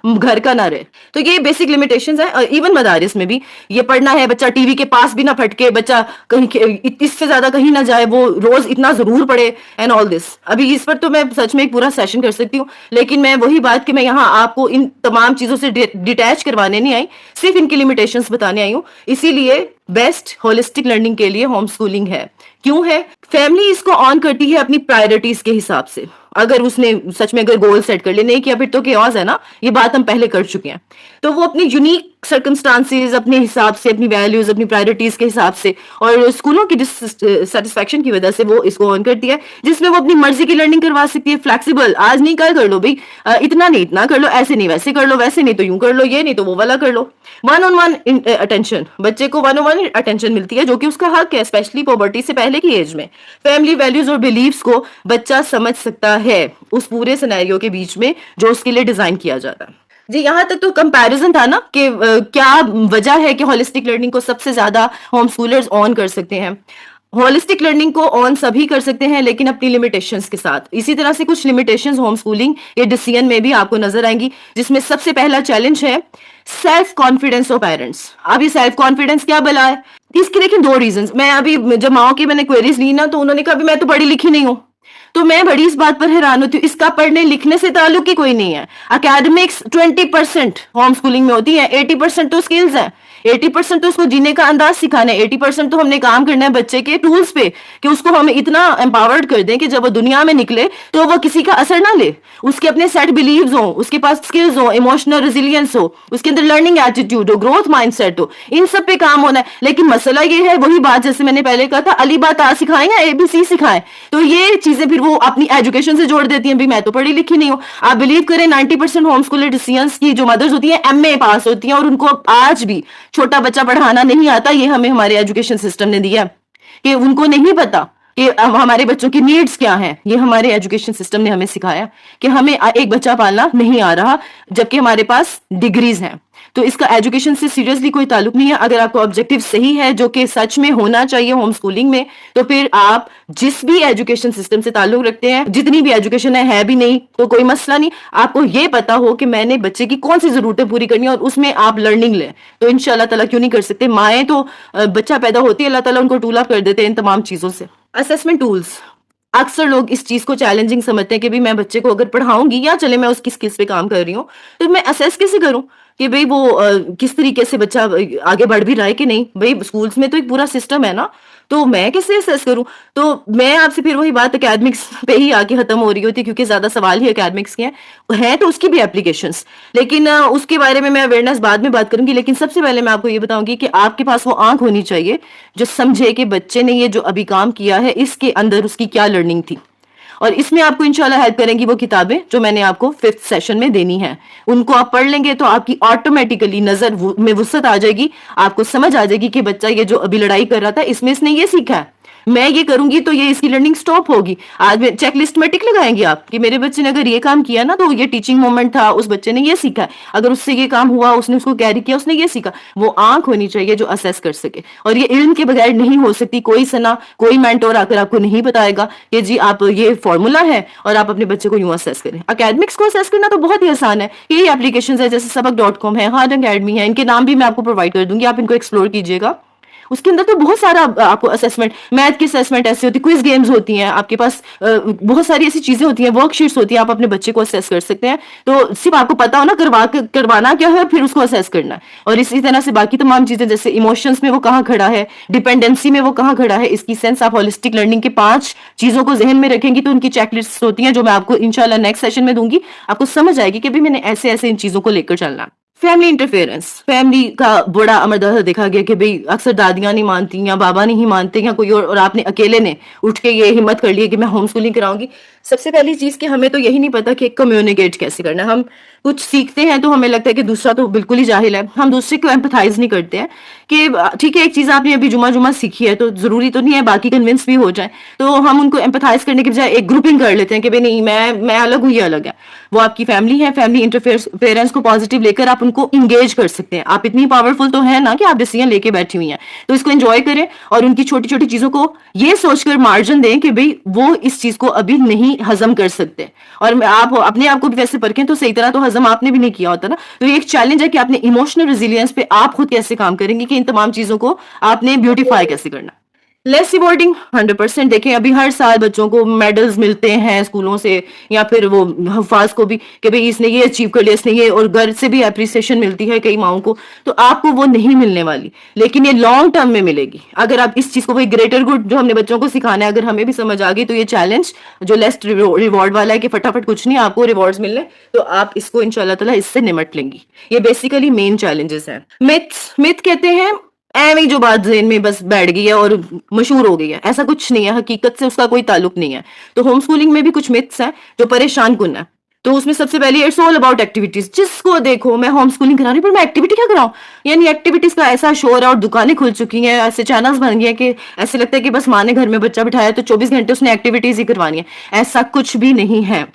घर का ना रहे। तो ये बेसिक लिमिटेशंस है। इवन मदारिस में भी ये पढ़ना है, बच्चा टीवी के पास भी ना फटके, बच्चा कहीं इससे ज्यादा कहीं ना जाए, वो रोज इतना जरूर पढ़े एंड ऑल दिस। अभी इस पर तो मैं सच में एक पूरा सेशन कर सकती हूँ, लेकिन मैं वही बात कि मैं यहाँ आपको इन तमाम चीजों से डिटैच करवाने नहीं आई, सिर्फ इनकी लिमिटेशंस बताने आई हूँ। इसीलिए बेस्ट होलिस्टिक लर्निंग के लिए होम स्कूलिंग है। क्यों है? फैमिली इसको ऑन करती है अपनी प्रायोरिटीज के हिसाब से। अगर उसने सच में अगर गोल सेट कर ले, नहीं किया फिर तो केओस है ना, ये बात हम पहले कर चुके हैं। तो वो अपनी यूनिक सर्कमस्टांसेस, अपने हिसाब से, अपनी वैल्यूज, अपनी प्रायोरिटीज के हिसाब से और स्कूलों की डिससेटिस्फैक्शन की वजह से वो इसको ऑन करती है, जिसमें वो अपनी मर्जी की लर्निंग करवा सकती है। फ्लेक्सिबल, आज नहीं कल कर लो भाई, इतना नहीं इतना कर लो, ऐसे नहीं वैसे कर लो, वैसे नहीं तो यूं कर लो, ये नहीं तो वो वाला कर लो। वन ऑन वन अटेंशन, बच्चे को वन ऑन वन अटेंशन मिलती है, जो कि उसका हक है, स्पेशली पॉवर्टी से पहले की एज में। फैमिली वैल्यूज और बिलीव्स को बच्चा समझ सकता है उस पूरे सिनेरियो के बीच में जो उसके लिए डिजाइन किया जाता है। जी, यहाँ तक तो कंपैरिजन था ना कि क्या वजह है कि होलिस्टिक लर्निंग को सबसे ज्यादा होम स्कूलर्स ऑन कर सकते हैं। होलिस्टिक लर्निंग को ऑन सभी कर सकते हैं, लेकिन अपनी लिमिटेशंस के साथ। इसी तरह से कुछ लिमिटेशंस होम स्कूलिंग या डिसीजन में भी आपको नजर आएंगी, जिसमें सबसे पहला चैलेंज है सेल्फ कॉन्फिडेंस ऑफ पेरेंट्स। अब ये सेल्फ कॉन्फिडेंस क्या भला है? इसके देखिए दो रीजंस। मैं अभी जब माओ की मैंने क्वेरीज ली ना, तो उन्होंने कहा मैं तो पढ़ी लिखी नहीं हूँ। तो मैं बड़ी इस बात पर हैरान होती हूँ, इसका पढ़ने लिखने से ताल्लुक ही कोई नहीं है। अकेडमिक्स 20% होम स्कूलिंग में होती है, 80% तो स्किल्स है, 80% तो उसको जीने का अंदाज सिखाना है, 80% तो हमने काम करना है बच्चे के टूल्स पे, कि उसको हम इतना एम्पावर्ड कर दें कि जब वो दुनिया में निकले तो वो किसी का असर ना ले, उसके अपने सेट बिलीव्स हो, उसके पास स्किल्स हो, इमोशनल रेजिलियंस हो, उसके अंदर लर्निंग एटीट्यूड हो, ग्रोथ माइंडसेट हो, इन सब पे काम होना है। लेकिन मसला ये है, वही बात जैसे मैंने पहले कहा था, अली बात आ सिखाएं या ABC सिखाएं, तो ये चीजें फिर वो अपनी एजुकेशन से जोड़ देती हैं। भी मैं तो पढ़ी लिखी नहीं हूँ। आप बिलीव करें 90% होम स्कूलर डिसीजंस की जो मदर्स होती हैं MA पास होती हैं, और उनको आज भी छोटा बच्चा पढ़ाना नहीं आता। ये हमें हमारे एजुकेशन सिस्टम ने दिया कि उनको नहीं पता कि हमारे बच्चों की नीड्स क्या हैं। ये हमारे एजुकेशन सिस्टम ने हमें सिखाया कि हमें एक बच्चा पालना नहीं आ रहा, जबकि हमारे पास डिग्रीज हैं। तो इसका एजुकेशन से सीरियसली कोई ताल्लुक नहीं है। अगर आपको ऑब्जेक्टिव सही है, जो कि सच में होना चाहिए होम स्कूलिंग में, तो फिर आप जिस भी एजुकेशन सिस्टम से ताल्लुक रखते हैं, जितनी भी एजुकेशन है भी नहीं तो कोई मसला नहीं, आपको ये पता हो कि मैंने बच्चे की कौन सी जरूरतें पूरी करनी है और उसमें आप लर्निंग लें, तो इंशाल्लाह ताला क्यों नहीं कर सकते। माएँ तो बच्चा पैदा होती है, अल्लाह ताला उनको टूल अप कर देते हैं इन तमाम चीजों से। असेसमेंट टूल्स, अक्सर लोग इस चीज को चैलेंजिंग समझते हैं कि भाई मैं बच्चे को अगर पढ़ाऊंगी या चले मैं उसकी स्किल्स पे काम कर रही हूँ, तो मैं असेस कैसे करूं कि भाई वो किस तरीके से बच्चा आगे बढ़ भी रहा है कि नहीं। भाई स्कूल्स में तो एक पूरा सिस्टम है ना, तो मैं कैसे असेस करूं? तो मैं आपसे फिर वही बात एकेडमिक्स पे ही आके खत्म हो रही होती है, क्योंकि ज्यादा सवाल ही एकेडमिक्स के हैं तो उसकी भी एप्लीकेशंस, लेकिन उसके बारे में मैं अवेयरनेस बाद में बात करूंगी। लेकिन सबसे पहले मैं आपको ये बताऊंगी कि आपके पास वो आंख होनी चाहिए जो समझे कि बच्चे ने ये जो अभी काम किया है इसके अंदर उसकी क्या लर्निंग थी। और इसमें आपको इंशाल्लाह हेल्प करेंगी वो किताबें जो मैंने आपको 5th सेशन में देनी है। उनको आप पढ़ लेंगे तो आपकी ऑटोमेटिकली नजर में वुसअत आ जाएगी, आपको समझ आ जाएगी कि बच्चा ये जो अभी लड़ाई कर रहा था इसमें इसने ये सीखा है, मैं ये करूंगी तो ये इसकी लर्निंग स्टॉप होगी। आज में चेकलिस्ट में टिक लगाएंगे आप कि मेरे बच्चे ने अगर ये काम किया ना तो ये टीचिंग मोमेंट था, उस बच्चे ने ये सीखा, अगर उससे ये काम हुआ, उसने उसको कैरी किया, उसने ये सीखा। वो आंख होनी चाहिए जो असेस कर सके, और ये इल्म के बगैर नहीं हो सकती। कोई सना, कोई मेंटोर आकर आपको नहीं बताएगा कि जी आप ये फॉर्मूला है और आप अपने बच्चे को यूं असेस करें। अकेडमिक्स को असेस करना तो बहुत ही आसान है, यही एप्लीकेशन है, जैसे सबक.com है, खान अकेडमी है, इनके नाम भी मैं आपको प्रोवाइड कर दूंगी, आप इनको एक्सप्लोर कीजिएगा। उसके अंदर तो बहुत सारा आपको असेसमेंट, मैथ की असेसमेंट ऐसी होती है, क्विज गेम्स होती हैं, आपके पास बहुत सारी ऐसी चीजें होती हैं, वर्कशीट्स होती हैं, आप अपने बच्चे को असेस कर सकते हैं। तो सिर्फ आपको पता हो ना करवाना क्या है, फिर उसको असेस करना है। और इसी तरह से बाकी तमाम चीजें, जैसे इमोशंस में वो कहाँ खड़ा है, डिपेंडेंसी में वो कहाँ खड़ा है, इसकी सेंस आप होलिस्टिक लर्निंग की 5 चीजों को जहन में रखेंगी तो उनकी चेकलिस्ट होती हैं, जो मैं आपको इंशाल्लाह नेक्स्ट सेशन में दूंगी। आपको समझ आएगी कि भी मैंने ऐसे ऐसे इन चीजों को लेकर चलना है। फैमिली इंटरफेरेंस, फैमिली का बड़ा अमरदर्द देखा गया कि भाई अक्सर दादियां नहीं मानती या बाबा नहीं मानते या कोई और आपने अकेले ने उठ के ये हिम्मत कर ली कि मैं होम स्कूलिंग कराऊंगी। सबसे पहली चीज कि हमें तो यही नहीं पता कि कम्युनिकेट कैसे करना है। हम कुछ सीखते हैं तो हमें लगता है कि दूसरा तो बिल्कुल ही जाहिल है, हम दूसरे को एम्पथाइज नहीं करते हैं कि ठीक है, एक चीज आपने अभी जुमा जुमा सीखी है तो जरूरी तो नहीं है बाकी कन्विंस भी हो जाए, तो हम उनको एम्पथाइज करने के बजाय एक ग्रुपिंग कर लेते हैं कि भाई नहीं, मैं अलग हूँ, ये अलग है। वो आपकी फैमिली है, फैमिली इंटरफेरेंस को पॉजिटिव लेकर आप उनको इंगेज कर सकते हैं। आप इतनी पावरफुल तो है ना कि आप डिसीजन लेके बैठी हुई हैं, तो इसको एंजॉय करें और उनकी छोटी छोटी चीजों को ये सोचकर मार्जिन दें कि भाई वो इस चीज को अभी नहीं हजम कर सकते। और आप अपने आप को भी वैसे परखें तो सही तरह तो हजम आपने भी नहीं किया होता ना, तो ये एक चैलेंज है कि आपने इमोशनल रेजिलियंस पे आप खुद कैसे काम करेंगे कि इन तमाम चीजों को आपने ब्यूटीफाई कैसे करना। Less rewarding 100%। देखें अभी हर साल बच्चों को मेडल्स मिलते हैं स्कूलों से, या फिर वो हफाज को भी कि भाई इसने ये अचीव कर लिया, इसने ये, और घर से भी अप्रिसिएशन मिलती है कई माओं को। तो आपको वो नहीं मिलने वाली, लेकिन ये लॉन्ग टर्म में मिलेगी अगर आप इस चीज को, वही ग्रेटर गुड जो हमने बच्चों को सिखाना है, अगर हमें भी समझ आ गई तो ये चैलेंज जो लेस रिवॉर्ड वाला है कि फटाफट कुछ नहीं आपको रिवॉर्ड्स मिलने, तो आप इसको इंशाल्लाह ताला इससे निमट लेंगी। ये बेसिकली मेन चैलेंजेस हैं। मिथ मिथ कहते हैं एवं जो बात ज़हन में बस बैठ गई है और मशहूर हो गई है, ऐसा कुछ नहीं है, हकीकत से उसका कोई ताल्लुक नहीं है। तो होम स्कूलिंग में भी कुछ मिथ्स हैं जो परेशान कुन है। तो उसमें सबसे पहले इट्स ऑल अबाउट एक्टिविटीज। जिसको देखो मैं होम स्कूलिंग करा रही हूँ, पर मैं एक्टिविटी क्या कराऊं? यानी एक्टिविटीज का ऐसा शोर है और दुकानें खुल चुकी हैं, ऐसे चैनल्स बन गए कि ऐसे लगता है कि बस माँ ने घर में बच्चा बिठाया तो 24 घंटे उसने एक्टिविटीज ही करवानी है। ऐसा कुछ भी नहीं है,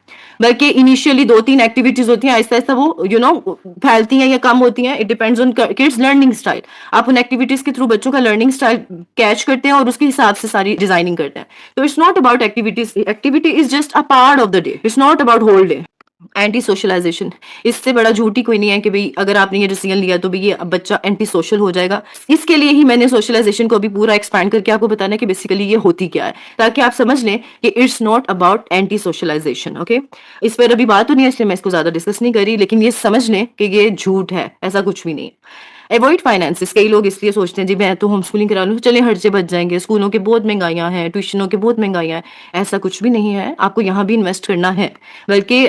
बल्कि इनिशियली 2-3 एक्टिविटीज होती हैं, आहिस्ता आहिस्ता वो फैलती हैं या कम होती हैं। It depends on kids learning style. आप उन एक्टिविटीज के थ्रू बच्चों का लर्निंग स्टाइल कैच करते हैं और उसके हिसाब से सारी डिजाइनिंग करते हैं। तो it's not about activities, activity is just a part of the day, it's not about whole day. Anti socialisation, इससे बड़ा झूठ ही कोई नहीं है कि भाई अगर आपने ये डिसीजन लिया तो भाई ये बच्चा एंटी सोशल हो जाएगा। इसके लिए ही मैंने सोशलाइजेशन को अभी पूरा एक्सपैंड करके आपको बताना है कि बेसिकली ये होती क्या है, ताकि आप समझ लें कि it's not about anti socialisation. Okay, इस पर अभी बात तो नहीं है इसलिए मैं इसको ज्यादा डिस्कस नहीं करी, लेकिन ये समझ लें कि ये झूठ है, ऐसा कुछ भी नहीं है। अवॉइड फाइनेंसिस, कई लोग इसलिए सोचते हैं जी मैं तो होम स्कूलिंग करा लूँ, चले हट से बच जाएंगे, स्कूलों की बहुत महंगाइयाँ हैं, ट्यूशनों की बहुत महंगाइयाँ हैं। ऐसा कुछ भी नहीं है, आपको यहाँ भी इन्वेस्ट करना है, बल्कि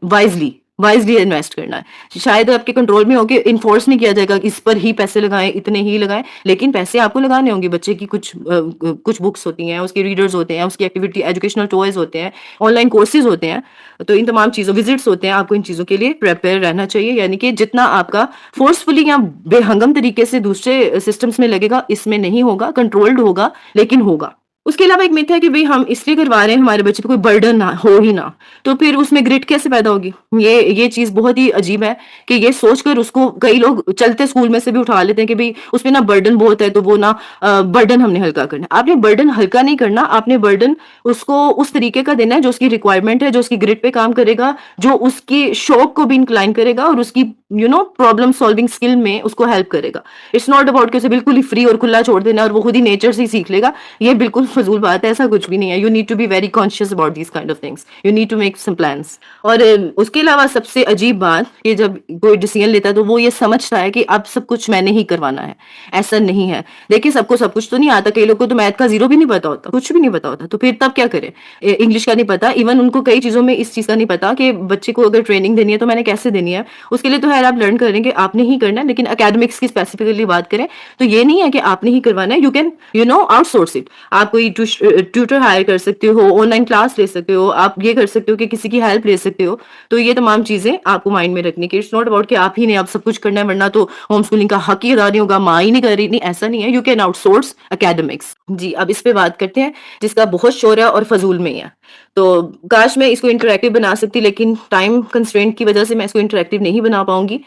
वाइजली वाइजली इन्वेस्ट करना है। शायद आपके कंट्रोल में हो कि इन्फोर्स नहीं किया जाएगा कि इस पर ही पैसे लगाएं, इतने ही लगाएं, लेकिन पैसे आपको लगाने होंगे। बच्चे की कुछ बुक्स होती हैं, उसके रीडर्स होते हैं, उसकी एक्टिविटी एजुकेशनल टॉयज होते हैं, ऑनलाइन कोर्सेज होते हैं, तो इन तमाम चीज़ों, विजिट्स होते हैं, आपको इन चीज़ों के लिए प्रिपेयर रहना चाहिए। यानी कि जितना आपका फोर्सफुली या बेहंगम तरीके से दूसरे सिस्टम्स में लगेगा, इसमें नहीं होगा, कंट्रोल्ड होगा, लेकिन होगा। उसके अलावा एक मिथ है कि भाई हम इसलिए करवा रहे हैं हमारे बच्चे पे कोई बर्डन ना हो ही ना, तो फिर उसमें ग्रिट कैसे पैदा होगी? ये चीज बहुत ही अजीब है कि ये सोचकर उसको कई लोग चलते स्कूल में से भी उठा लेते हैं कि भाई उसमें ना बर्डन बहुत है तो वो ना बर्डन हमने हल्का करना है। आपने बर्डन हल्का नहीं करना, आपने बर्डन उसको उस तरीके का देना है जो उसकी रिक्वायरमेंट है, जो उसकी ग्रिट पे काम करेगा, जो उसकी शौक को भी इंक्लाइन करेगा और उसकी प्रॉब्लम सॉल्विंग स्किल में उसको हेल्प करेगा। इट्स नॉट अबाउट कि उसे बिल्कुल ही फ्री और खुला छोड़ देना और वो खुद ही नेचर से ही सीख लेगा, ये बिल्कुल फजूल बात है, ऐसा कुछ भी नहीं है। You need to be very conscious about these kind of things, you need to make some plans. और उसके अलावा सबसे अजीब बात कि जब कोई डिसीजन लेता है तो वो ये समझता है कि अब सब कुछ मैंने ही करवाना है। ऐसा नहीं है। देखिए सबको सब कुछ तो नहीं आता, कई लोग को तो मैथ का जीरो भी नहीं पता होता, कुछ भी नहीं पता होता, तो फिर तब क्या करे? इंग्लिश का नहीं पता, इवन उनको कई चीजों में इस चीज का नहीं पता कि बच्चे को अगर ट्रेनिंग देनी है तो मैंने कैसे देनी है। उसके लिए तो खैर आप लर्न करेंगे, आपने ही करना है, लेकिन एकेडमिक्स की स्पेसिफिकली बात करें तो ये नहीं है कि आपने ही करवाना है। You can outsource it. आप कोई ट्यूटर हायर कर सकते हो, ऑनलाइन क्लास ले सकते हो, आप ये कर सकते हो कि किसी की हेल्प ले सकते हो। तो ये तमाम चीजें आपको माइंड में रखनी कि इट्स नॉट अबाउट कि आप ही ने आप सब कुछ करना है वरना तो होम स्कूलिंग का हक ही अदा नहीं होगा, माँ ही नहीं कर रही, नहीं ऐसा नहीं है। You can outsource academics. जी, अब इस पे बात करते हैं जिसका बहुत शोर है और फजूल में ही है। तो काश मैं इसको इंटरेक्टिव बना सकती, लेकिन टाइम कंस्ट्रेंट की वजह से मैं इसको इंटरेक्टिव नहीं बना पाऊंगी।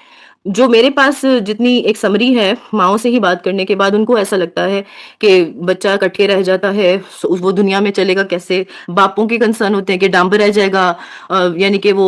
जो मेरे पास जितनी एक समरी है, माँओं से ही बात करने के बाद उनको ऐसा लगता है कि बच्चा कटके रह जाता है, वो दुनिया में चलेगा कैसे? बापों के कंसर्न होते हैं कि डाँबर रह जाएगा, यानी कि वो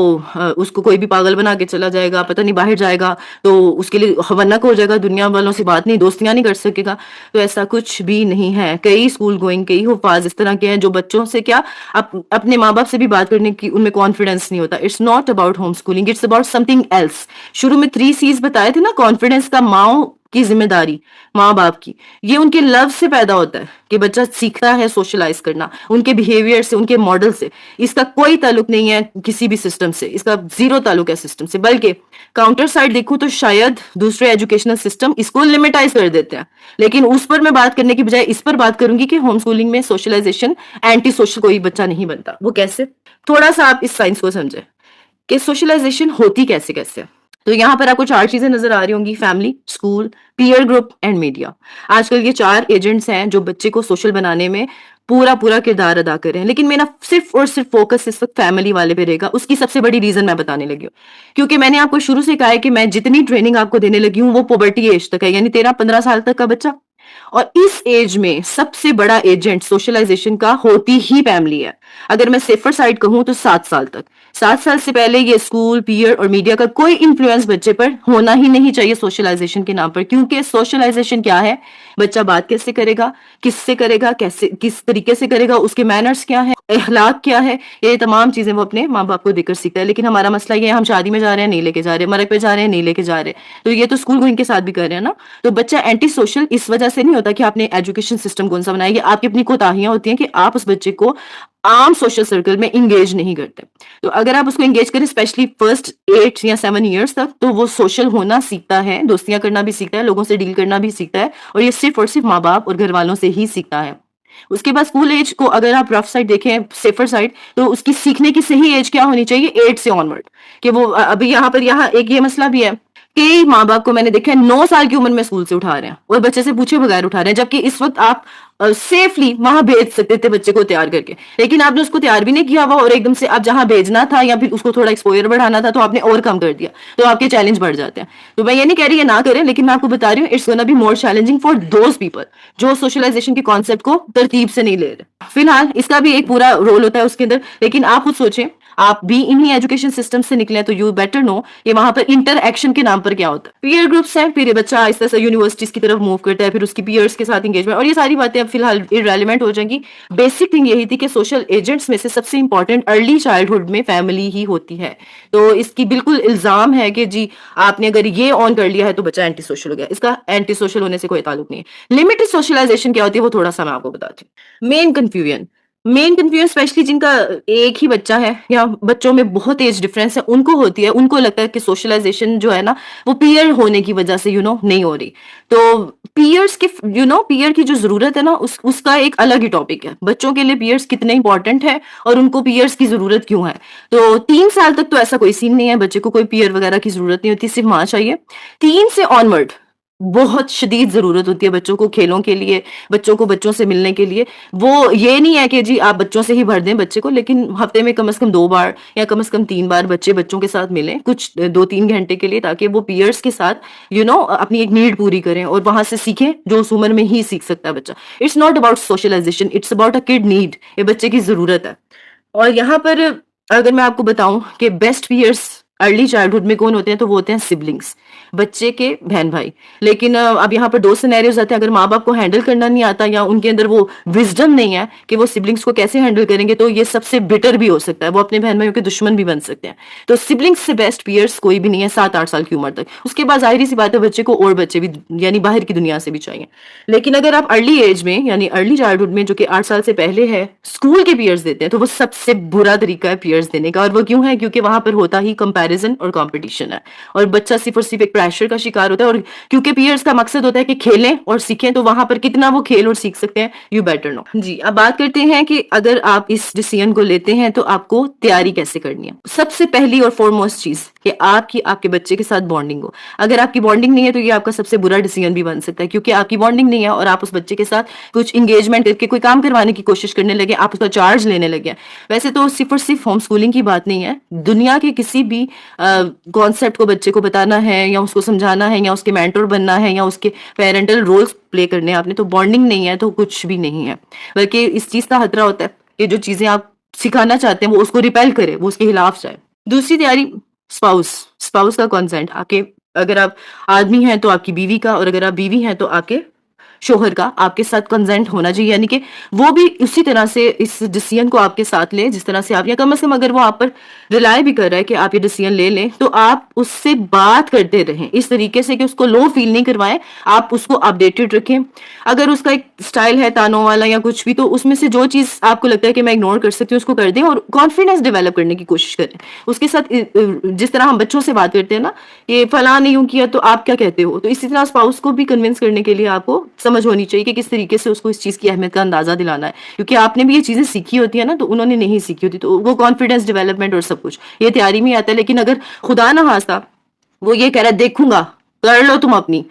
उसको कोई भी पागल बना के चला जाएगा, पता नहीं बाहर जाएगा, तो उसके लिए हवन्नक हो जाएगा, दुनिया वालों से बात नहीं, दोस्तियाँ नहीं कर सकेगा। तो ऐसा कुछ भी नहीं है। कई स्कूल गोइंग, कई हुफ़ाज़ इस तरह के हैं जो बच्चों से क्या अपने माँ-बाप से भी बात करने की उनमें कॉन्फिडेंस नहीं होता। It's not about home schooling, it's about something else. शुरू में 3 सीज़ बताए थे ना, कॉन्फिडेंस का, माँओं की ज़िम्मेदारी, माँ-बाप की। ये उनके लव से पैदा होता है कि बच्चा सीखता है सोशलाइज़ करना, उनके बिहेवियर से, उनके मॉडल से। इसका कोई ताल्लुक नहीं है किसी भी सिस्टम से, इसका ज़ीरो ताल्लुक है सिस्टम से। बल्कि काउंटर साइड देखूँ तो शायद दूसरे एजुकेशनल सिस्टम इसको लिमिटाइज़ कर देते हैं। लेकिन उस पर मैं बात करने की बजाय इस पर बात करूँगी कि होम स्कूलिंग में सोशलाइज़ेशन, एंटी सोशल कोई बच्चा नहीं बनता। वो कैसे? थोड़ा-सा आप इस साइंस को समझें कि सोशलाइज़ेशन होती कैसे-कैसे है। तो यहाँ पर आपको 4 चीज़ें नज़र आ रही होंगी: family, school, peer group and media. आजकल ये 4 एजेंट्स हैं जो बच्चे को सोशल बनाने में पूरा-पूरा किरदार अदा कर रहे हैं। लेकिन मेरा सिर्फ़ और सिर्फ़ फ़ोकस इस वक़्त फैमिली वाले पे रहेगा। उसकी सबसे बड़ी रीज़न मैं बताने लगी हूँ। क्योंकि मैंने आपको शुरू से कहा है कि मैं जितनी ट्रेनिंग आपको देने लगी हूँ वो पुबर्टी एज तक है, यानी 13-15 साल तक का बच्चा। और इस एज में सबसे बड़ा एजेंट सोशलाइजेशन का होती ही फैमिली है। अगर मैं सेफर साइड कहूँ तो 7 साल तक। 7 साल से पहले ये स्कूल, पीयर और मीडिया का कोई इन्फ्लुएंस बच्चे पर होना ही नहीं चाहिए सोशलाइजेशन के नाम पर। क्योंकि सोशलाइजेशन क्या है? बच्चा बात कैसे करेगा, किससे करेगा, कैसे किस तरीके से करेगा, उसके मैनर्स क्या है, अखलाक क्या है, ये तमाम चीजें वो अपने माँ बाप को देकर सीखता है। लेकिन हमारा मसला ये है, हम शादी में जा रहे हैं नहीं लेके जा रहे, मरक पे जा रहे हैं नहीं लेके जा रहे। तो ये तो स्कूल गोइंग के साथ भी कर रहे हैं ना। तो बच्चा एंटी सोशल इस वजह से नहीं होता कि आपने एजुकेशन सिस्टम कौन सा बनाया, ये आपकी अपनी कोताहियां होती हैं कि आप उस बच्चे को आम सोशल सर्कल में इंगेज नहीं करते। तो अगर आप उसको इंगेज करें स्पेशली फर्स्ट 8 या 7 ईयर्स तक, तो वो सोशल होना सीखता है, दोस्तियां करना भी सीखता है, लोगों से डील करना भी सीखता है, और ये सिर्फ और सिर्फ माँ बाप और घर वालों से ही सीखता है। उसके बाद स्कूल एज को अगर आप रफ साइड देखें, सेफर साइड, तो उसकी सीखने की सही एज क्या होनी चाहिए? 8 से ऑनवर्ड। कि वो अभी यहाँ एक ये मसला भी है, कई माँ बाप को मैंने देखा है 9 साल की उम्र में स्कूल से उठा रहे हैं और बच्चे से पूछे बगैर उठा रहे हैं, जबकि इस वक्त आप सेफली वहां भेज सकते थे बच्चे को तैयार करके। लेकिन आपने उसको तैयार भी नहीं किया हुआ, और एकदम से आप जहां भेजना था या फिर उसको थोड़ा एक्सपोजर बढ़ाना था तो आपने और कम कर दिया, तो आपके चैलेंज बढ़ जाते हैं। तो मैं ये नहीं कह रही है ना करें, लेकिन मैं आपको बता रही हूँ it's gonna be more challenging for those people जो सोशलाइजेशन के कॉन्सेप्ट को तरतीब से नहीं ले रहे। फिलहाल इसका भी एक पूरा रोल होता है उसके अंदर। लेकिन आप खुद सोचें, आप भी इन्हीं एजुकेशन सिस्टम से निकले, तो यू बेटर नो कि वहां पर इंटरएक्शन के नाम पर क्या होता है। पीयर ग्रुप्स हैं, फिर ये बच्चा आहिस्ता से यूनिवर्सिटीज की तरफ मूव करता है, फिर उसकी पीयर्स के साथ एंगेजमेंट, और ये सारी बातें अब फिलहाल इररेलेवेंट हो जाएंगी। बेसिक थिंग यही थी कि सोशल एजेंट्स में से सबसे इंपॉर्टेंट अर्ली चाइल्डहुड में फैमिली ही होती है। तो इसकी बिल्कुल इल्जाम है कि जी आपने अगर ये ऑन कर लिया है तो बच्चा एंटी सोशल हो गया, इसका एंटी सोशल होने से कोई ताल्लुक नहीं है। लिमिटेड सोशलाइजेशन क्या होती है वो थोड़ा सा मैं आपको बताती हूँ। मेन कंफ्यूजन स्पेशली जिनका एक ही बच्चा है या बच्चों में बहुत एज डिफरेंस है उनको होती है। उनको लगता है कि सोशलाइजेशन जो है ना वो पीयर होने की वजह से नहीं हो रही। तो पीयर्स के पीयर की जो जरूरत है ना उसका एक अलग ही टॉपिक है। बच्चों के लिए पीयर्स कितने इंपॉर्टेंट है और उनको पीयर्स की जरूरत क्यों है। तो 3 साल तक तो ऐसा कोई सीन नहीं है, बच्चे को कोई पीयर वगैरह की जरूरत नहीं होती, सिर्फ माँ चाहिए। 3 से ऑनवर्ड बहुत शदीद ज़रूरत होती है बच्चों को खेलों के लिए, बच्चों को बच्चों से मिलने के लिए। वो ये नहीं है कि जी आप बच्चों से ही भर दें बच्चे को, लेकिन हफ्ते में कम से कम 2 बार या कम से कम 3 बार बच्चे बच्चों के साथ मिलें कुछ 2-3 घंटे के लिए, ताकि वो पीयर्स के साथ अपनी एक नीड पूरी करें और वहां से सीखें जो उस उम्र में ही सीख सकता है बच्चा। It's not about socialisation, it's about a kid need. ये बच्चे की ज़रूरत है। और यहाँ पर अगर मैं आपको बताऊं कि बेस्ट पीयर्स अर्ली चाइल्डहुड में कौन होते हैं, तो वो होते हैं सिबलिंग्स, बच्चे के बहन भाई। लेकिन अब यहाँ पर 2 सिनेरियोज आते हैं। अगर माँ बाप को हैंडल करना नहीं आता या उनके अंदर वो विजडम नहीं है कि वो सिबलिंग्स को कैसे हैंडल करेंगे, तो ये सबसे बिटर भी हो सकता है, वो अपने बहन भाइयों के दुश्मन भी बन सकते हैं। तो सिबलिंग्स से बेस्ट पीयर्स कोई भी नहीं है 7-8 साल की उम्र तक। उसके बाद जाहिर सी बात है बच्चे को और बच्चे भी यानी बाहर की दुनिया से भी चाहिए। लेकिन अगर आप अर्ली एज में यानी अर्ली चाइल्डहुड में जो कि 8 साल से पहले है स्कूल के पीयर्स देते हैं, तो वो सबसे बुरा तरीका है पीयर्स देने का। और वो क्यों है? क्योंकि वहां पर होता ही कंपैरिजन और कंपटीशन है, और बच्चा सिर्फ और सिर्फ एक प्रेशर का शिकार होता है। और क्योंकि पीयर्स का मकसद होता है कि खेलें और सीखें, तो वहां पर कितना वो खेल और सीख सकते हैं यू बेटर नो। जी, अब बात करते हैं कि अगर आप इस डिसीजन को लेते हैं तो आपको तैयारी कैसे करनी है। सबसे पहली और फॉरमोस्ट चीज कि आपकी आपके बच्चे के साथ बॉन्डिंग हो। अगर आपकी बॉन्डिंग नहीं है तो ये आपका सबसे बुरा डिसीजन भी बन सकता है, क्योंकि आपकी बॉन्डिंग नहीं है और आप उस बच्चे के साथ कुछ इंगेजमेंट करके कोई काम करवाने की कोशिश करने लगे, आप उसका चार्ज लेने लगे। वैसे तो सिर्फ और सिर्फ होम स्कूलिंग की बात नहीं है, दुनिया के किसी भी कॉन्सेप्ट को बच्चे को बताना है या उसको समझाना है या उसके मेंटर बनना है या उसके पेरेंटल रोल्स प्ले करने हैं आपने, तो बॉन्डिंग नहीं है तो कुछ भी नहीं है। बल्कि इस चीज का खतरा होता है कि जो चीजें आप सिखाना चाहते हैं वो उसको रिपेल करे, वो उसके खिलाफ जाए। दूसरी तैयारी, स्पाउस, स्पाउस का कंसेंट। आपके, अगर आप आदमी हैं तो आपकी बीवी का, और अगर आप बीवी हैं तो आपके शोहर का आपके साथ कंसेंट होना चाहिए, यानी कि वो भी उसी तरह से इस डिसीजन को आपके साथ ले जिस तरह से आप, या कम से कम अगर वो आप पर रिलाय भी कर रहा है कि आप ये डिसीजन ले लें, तो आप उससे बात करते रहें इस तरीके से कि उसको लो फील नहीं करवाएं, आप उसको अपडेटेड रखें। अगर उसका एक स्टाइल है तानों वाला या कुछ भी, तो उसमें से जो चीज आपको लगता है कि मैं इग्नोर कर सकती हूँ उसको कर दें, और कॉन्फिडेंस डेवलप करने की कोशिश करें उसके साथ। जिस तरह हम बच्चों से बात करते हैं ना, ये फला ने यूं किया तो आप क्या कहते हो, तो इसी तरह स्पाउस को भी कन्विंस करने के लिए आपको समझ होनी चाहिए कि किस तरीके से उसको इस चीज की अहमियत का अंदाजा दिलाना है, क्योंकि आपने भी ये चीजें सीखी होती है ना, तो उन्होंने नहीं सीखी होती, तो वो कॉन्फिडेंस डेवलपमेंट और सब कुछ ये तैयारी में आता है। लेकिन अगर खुदा ना खास्ता वो ये कह रहा है देखूंगा, कर लो तुम अपनी,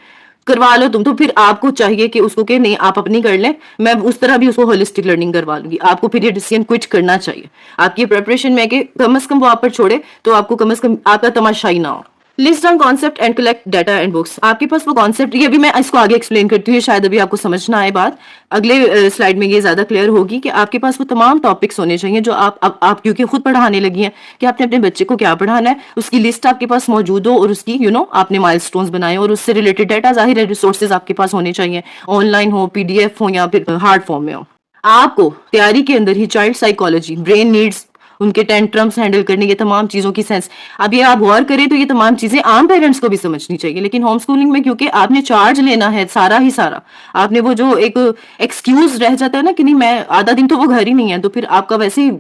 करवा लो तुम, तो फिर आपको चाहिए कि उसको कि नहीं आप अपनी कर लें, मैं उस तरह भी उसको होलिस्टिक लर्निंग करवा लूंगी। आपको फिर ये डिसीजन क्विट करना चाहिए। आपकी प्रिपरेशन में है कि कम से कम वो आप पर छोड़े, तो आपको कम से कम आपका तमाशा ही ना हो। List down concept and collect data and books. आपके पास वो कॉन्सेप्ट, ये भी मैं इसको आगे एक्सप्लेन करती हूँ, शायद अभी आपको समझ ना आए बात, अगले स्लाइड में ये ज्यादा क्लियर होगी कि आपके पास वो तमाम टॉपिक्स होने चाहिए जो आप क्योंकि खुद पढ़ाने लगी हैं कि आपने अपने बच्चे को क्या पढ़ाना है, उसकी लिस्ट आपके पास मौजूद हो, और उसकी आपने माइलस्टोन्स बनाए, और उससे रिलेटेड डाटा, जाहिर है रिसोर्सेज आपके पास होने चाहिए, ऑनलाइन हो, पीडीएफ हो, या फिर हार्ड फॉर्म में हो। आपको तैयारी के अंदर ही चाइल्ड साइकोलॉजी, ब्रेन नीड्स, उनके टेंट्रम्स हैंडल करने, ये तमाम चीजों की सेंस, अब ये आप गौर करें तो ये तमाम चीजें आम पेरेंट्स को भी समझनी चाहिए। लेकिन होम स्कूलिंग में क्योंकि आपने चार्ज लेना है सारा ही सारा, आपने वो जो एक एक्सक्यूज रह जाता है ना कि नहीं मैं आधा दिन तो वो घर ही नहीं है, तो फिर आपका वैसे ही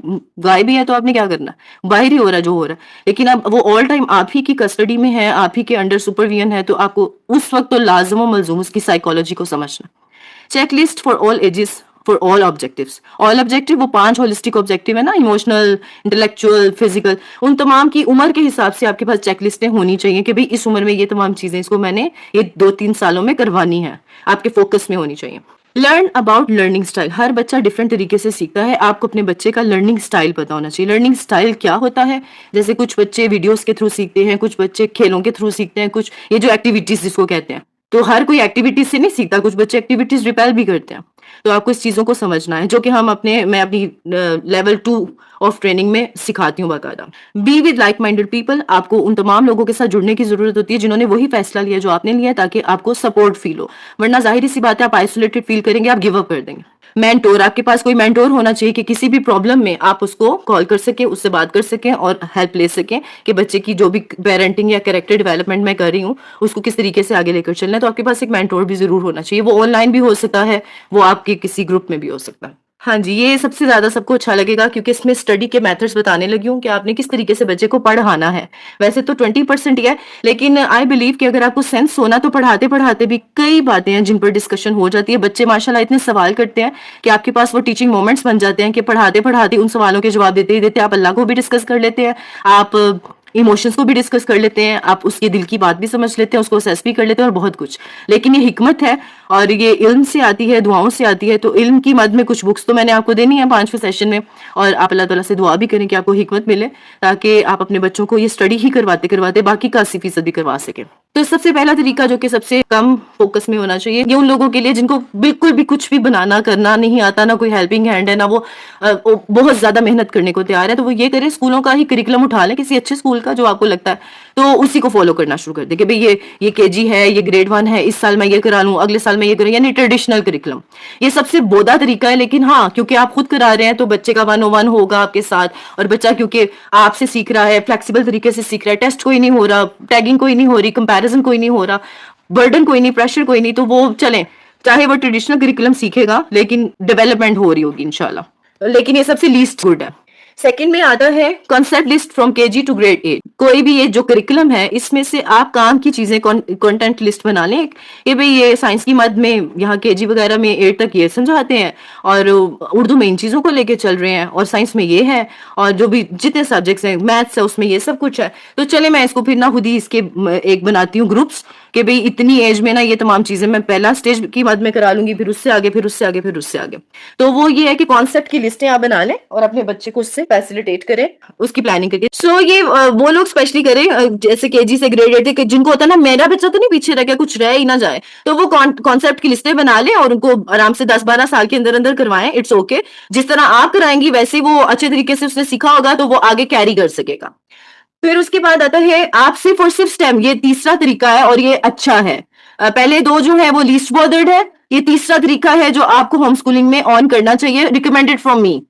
गायब ही है, तो आपने क्या करना, बाहर ही हो रहा है जो हो रहा है। लेकिन अब वो ऑल टाइम आप ही की कस्टडी में है, आप ही के अंडर सुपरविजन है, तो आपको उस वक्त तो लाजम व मलजूम उसकी साइकोलॉजी को समझना। Checklist for all ages for all objectives. All objective वो 5 होलिस्टिक ऑब्जेक्टिव है ना, इमोशनल, इंटेलेक्चुअल, फिजिकल, उन तमाम की उम्र के हिसाब से आपके पास चेकलिस्टें होनी चाहिए कि भाई इस उम्र में ये तमाम चीजें इसको मैंने ये 2-3 सालों में करवानी है, आपके फोकस में होनी चाहिए। Learn about learning style. हर बच्चा डिफरेंट तरीके से सीखता है, आपको अपने बच्चे का लर्निंग स्टाइल पता होना चाहिए। लर्निंग स्टाइल क्या होता है, जैसे कुछ बच्चे वीडियोस के थ्रू सीखते हैं, कुछ बच्चे खेलों के थ्रू सीखते हैं, कुछ ये जो एक्टिविटीज जिसको कहते हैं, तो हर कोई एक्टिविटीज से नहीं सीखता, कुछ बच्चे एक्टिविटीज रिपेल भी करते हैं। तो आपको इस चीजों को समझना है, जो कि मैं अपनी लेवल 2 ऑफ ट्रेनिंग में सिखाती हूँ बाकायदा। Be with like minded people. आपको उन तमाम लोगों के साथ जुड़ने की जरूरत होती है जिन्होंने वही फैसला लिया जो आपने लिया, ताकि आपको सपोर्ट फील हो, वरना जाहिर सी बात है आप आइसोलेटेड फील करेंगे, आप गिव अप कर देंगे। मेंटोर, आपके पास कोई मेंटोर होना चाहिए कि किसी भी प्रॉब्लम में आप उसको कॉल कर सकें, उससे बात कर सकें और हेल्प ले सकें कि बच्चे की जो भी पेरेंटिंग या कैरेक्टर डेवलपमेंट मैं कर रही हूँ उसको किस तरीके से आगे लेकर चलना है। तो आपके पास एक मेंटोर भी जरूर होना चाहिए, वो ऑनलाइन भी हो सकता है, वो आपके किसी ग्रुप में भी हो सकता है। हाँ जी, ये सबसे ज्यादा सबको अच्छा लगेगा क्योंकि इसमें स्टडी के मेथड्स बताने लगी हूँ कि आपने किस तरीके से बच्चे को पढ़ाना है। वैसे तो 20% ही है, लेकिन आई बिलीव कि अगर आपको सेंस होना तो पढ़ाते पढ़ाते भी कई बातें हैं जिन पर डिस्कशन हो जाती है। बच्चे माशाल्लाह इतने सवाल करते हैं कि आपके पास वो टीचिंग मोमेंट्स बन जाते हैं कि पढ़ाते पढ़ाते उन सवालों के जवाब देते ही देते आप अल्लाह को भी डिस्कस कर लेते हैं, आप इमोशंस को भी डिस्कस कर लेते हैं, आप उसके दिल की बात भी समझ लेते हैं, उसको असेस भी कर लेते हैं और बहुत कुछ। लेकिन ये हिकमत है और ये इल्म से आती है, दुआओं से आती है। तो इल्म की मद में कुछ बुक्स तो मैंने आपको देनी है 5वें सेशन में, और आप अल्लाह ताला से दुआ भी करें कि आपको हिकमत मिले ताकि आप अपने बच्चों को ये स्टडी ही करवाते करवाते बाकी का 80% भी करवा सकें। तो सबसे पहला तरीका जो कि सबसे कम फोकस में होना चाहिए, ये उन लोगों के लिए जिनको बिल्कुल भी कुछ भी बनाना करना नहीं आता, ना कोई हेल्पिंग हैंड है, ना वो बहुत ज्यादा मेहनत करने को तैयार है, तो वो ये करें स्कूलों का ही करिकुलम उठा लें, किसी अच्छे स्कूल का जो आपको लगता है, तो उसी को फॉलो करना शुरू कर दें कि भाई ये केजी है, ये ग्रेड 1 है, इस साल मैं ये करा लूं, अगले साल मैं ये करूं, यानी ट्रेडिशनल करिकुलम। ये सबसे बोदा तरीका है, लेकिन हाँ क्योंकि आप खुद करा रहे हैं तो बच्चे का 101 होगा आपके साथ, और बच्चा क्योंकि आपसे सीख रहा है, फ्लेक्सिबल तरीके से सीख रहा है, टेस्ट कोई नहीं हो रहा, टैगिंग कोई नहीं हो रही, कंपैरिजन कोई नहीं हो रहा, बर्डन कोई नहीं, प्रेशर कोई नहीं, तो वो चलें, चाहे वो ट्रेडिशनल करिकुलम सीखेगा लेकिन डेवलपमेंट हो रही होगी इंशाल्लाह। लेकिन ये सबसे लीस्ट गुड है। सेकंड में आता है concept list from KG to grade 8। कोई भी ये जो करिकुलम है इसमें से आप काम की चीजें कंटेंट लिस्ट बना लें कि भाई ये साइंस की मद में यहाँ केजी वगैरह में 8 तक ये समझाते हैं, और उर्दू में इन चीजों को लेके चल रहे हैं, और साइंस में ये है, और जो भी जितने सब्जेक्ट्स हैं, मैथ्स है उसमें ये सब कुछ है। तो चले मैं इसको फिर ना खुद ही इसके एक बनाती हूँ ग्रुप्स कि भाई इतनी एज में ना ये तमाम चीजें मैं पहला स्टेज की मद में करा लूंगी, फिर उससे आगे, फिर उससे आगे, फिर उससे आगे। तो वो ये है कि कॉन्सेप्ट की लिस्टें आप बना लें और अपने बच्चे को उससे फैसिलिटेट करें, उसकी प्लानिंग करके। सो ये वो लोग स्पेशली करें जैसे केजी से ग्रेड 8 जिनको होता है ना मेरा बच्चा तो नहीं पीछे रह गया, कुछ रह ही ना जाए, तो वो कॉन्सेप्ट की लिस्टें बना ले और उनको आराम से 10-12 साल के अंदर अंदर करवाएं। इट्स ओके, जिस तरह आप कराएंगी वैसे ही वो अच्छे तरीके से उसने सीखा होगा तो वो आगे कैरी कर सकेगा। फिर उसके बाद आता है आप सिर्फ और सिर्फ स्टेम, ये तीसरा तरीका है और ये अच्छा है। पहले दो जो है वो लीस्ट बॉदर्ड है, ये तीसरा तरीका है जो आपको होम स्कूलिंग में ऑन करना चाहिए, रिकमेंडेड फ्रॉम मी,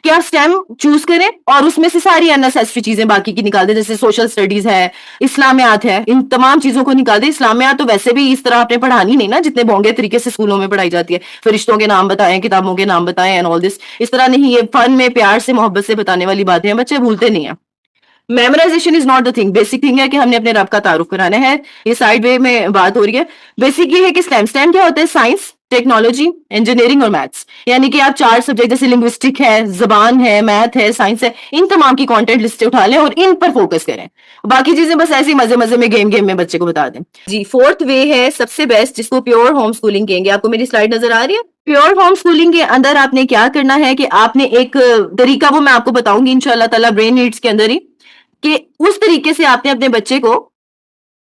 कि आप स्टेम चूज करें और उसमें से सारी अननेसेसरी चीजें बाकी की निकाल दें, जैसे सोशल स्टडीज है, इस्लामियात है, इन तमाम चीजों को निकाल दें। इस्लामियात तो वैसे भी इस तरह आपने पढ़ानी नहीं ना जितने भोंगे तरीके से स्कूलों में पढ़ाई जाती है, फरिश्तों के नाम बताएं, किताबों के नाम बताएं एंड ऑल दिस, इस तरह नहीं, ये फन में प्यार से मोहब्बत से बताने वाली बातें हैं, बच्चे भूलते नहीं है। Memorisation is not the thing, basic thing है कि हमने अपने रब का तारुफ कराना है। ये साइड वे में बात हो रही है। बेसिक ये है कि स्टेम क्या होता है, साइंस, टेक्नोलॉजी, इंजीनियरिंग और मैथ्स, यानी कि आप 4 सब्जेक्ट जैसे लिंग्विस्टिक है, जबान है, मैथ है, साइंस है, इन तमाम की कंटेंट लिस्ट उठा लें और इन पर फोकस करें। बाकी चीजें बस ऐसे ही मजे मजे में गेम गेम में बच्चे को बता दें। जी, फोर्थ वे है सबसे बेस्ट, जिसको प्योर होम स्कूलिंग कहेंगे। आपको मेरी स्लाइड नजर आ रही है? प्योर होम स्कूलिंग के अंदर आपने क्या करना है कि आपने एक तरीका, वो मैं आपको बताऊंगी इंशाल्लाह ताला ब्रेन नीड्स के अंदर ही, कि उस तरीके से आपने अपने बच्चे को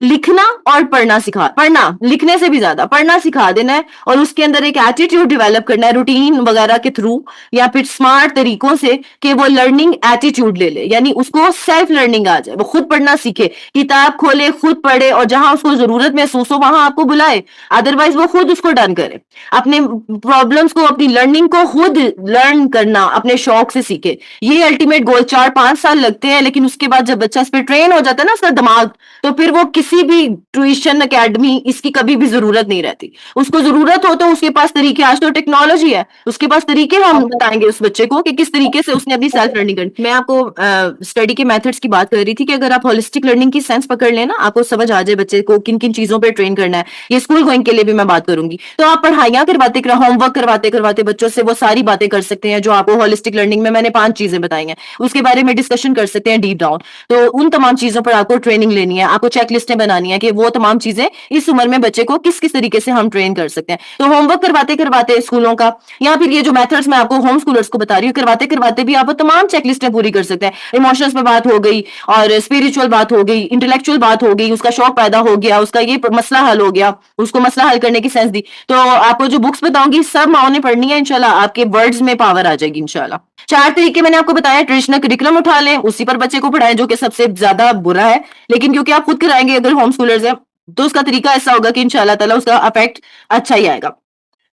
लिखना और पढ़ना लिखने से भी ज्यादा पढ़ना सिखा देना है और उसके अंदर एक एटीट्यूड डेवलप करना है रूटीन वगैरह के थ्रू या फिर स्मार्ट तरीकों से, कि वो लर्निंग एटीट्यूड ले ले, यानी उसको सेल्फ लर्निंग आ जाए, वो खुद पढ़ना सीखे, किताब खोले, खुद पढ़े और जहां उसको जरूरत महसूस हो वहां आपको बुलाए, अदरवाइज वो खुद उसको डन करे। अपने प्रॉब्लम्स को, अपनी लर्निंग को खुद लर्न करना अपने शौक से सीखे, ये अल्टीमेट गोल। 4-5 साल लगते हैं लेकिन उसके बाद जब बच्चा इस पर ट्रेन हो जाता है ना उसका दिमाग, तो फिर वो किसी भी ट्यूशन एकेडमी इसकी कभी भी जरूरत नहीं रहती। उसको जरूरत हो तो उसके पास तरीके, आज तो टेक्नोलॉजी है, उसके पास तरीके हम बताएंगे उस बच्चे को कि किस तरीके से उसने अपनी सेल्फ लर्निंग करनी। मैं आपको स्टडी के मेथड्स की बात कर रही थी कि अगर आप होलिस्टिक लर्निंग की सेंस पकड़ लेना, आपको समझ आ जाए बच्चे को किन किन चीजों पर ट्रेन करना है। ये स्कूल गोइंग के लिए भी मैं बात करूंगी। तो आप पढ़ाइयां करवाते होमवर्क करवाते करवाते बच्चों से वो सारी बातें कर सकते हैं जो आपको होलिस्टिक लर्निंग में मैंने 5 चीजें बताई हैं, उसके बारे में डिस्कशन कर सकते हैं डीप डाउन। तो उन तमाम चीजों पर आपको ट्रेनिंग लेनी है, आपको चेकलिस्टें बनानी है कि वो तमाम चीजें इस उम्र में बच्चे को किस किस तरीके से हम ट्रेन कर सकते हैं। तो होमवर्क करवाते करवाते स्कूलों का, या फिर ये जो मेथड्स मैं आपको होम स्कूलर्स को बता रही हूँ, करवाते करवाते भी आप तमाम चेकलिस्टें पूरी कर सकते हैं। इमोशंस पे बात हो गई और स्पिरिचुअल बात हो गई, इंटेलेक्चुअल बात हो गई, उसका शौक पैदा हो गया, उसका ये मसला हल हो गया, उसको मसला हल करने की सेंस दी। तो आपको जो बुक्स बताऊंगी सब माओ ने पढ़नी है इंशाल्लाह, आपके वर्ड्स में पावर आ जाएगी इंशाल्लाह। 4 तरीके मैंने आपको बताया, ट्रेडिशनल करिकुलम उठा लें, उसी पर बच्चे को पढ़ाएं, जो कि सबसे ज्यादा बुरा है, लेकिन क्योंकि आप खुद कराएंगे अगर होम स्कूलर्स हैं तो उसका तरीका ऐसा होगा कि इंशाल्लाह ताला उसका इफेक्ट अच्छा ही आएगा।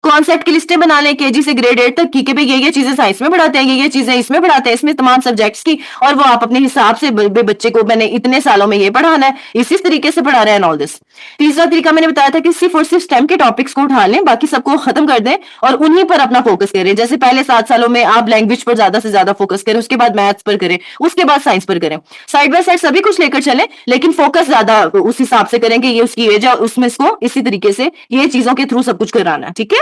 कॉन्सेप्ट की लिस्टें बना लें केजी से ग्रेड 8 तक की, कि भाई ये चीजें साइंस में पढ़ाते हैं, ये चीजें इसमें पढ़ाते हैं, इसमें तमाम सब्जेक्ट्स की, और वो आप अपने हिसाब से बच्चे को मैंने इतने सालों में ये पढ़ाना है, इसी तरीके से पढ़ा रहे हैं ऑल दिस। तीसरा तरीका मैंने बताया था कि सिर्फ और सिर्फ स्टेम के टॉपिक्स को उठा लें, बाकी सबको खत्म कर दें और उन्हीं पर अपना फोकस करें। जैसे पहले 7 सालों में आप लैंग्वेज पर ज्यादा से ज्यादा फोकस करें, उसके बाद मैथ्स पर करें, उसके बाद साइंस पर करें, साइड बाय साइड सभी कुछ लेकर चलें, लेकिन फोकस ज्यादा उस हिसाब से करें कि ये उसकी एज है, उसमें इसको इसी तरीके से ये चीजों के थ्रू सब कुछ कराना है। ठीक है।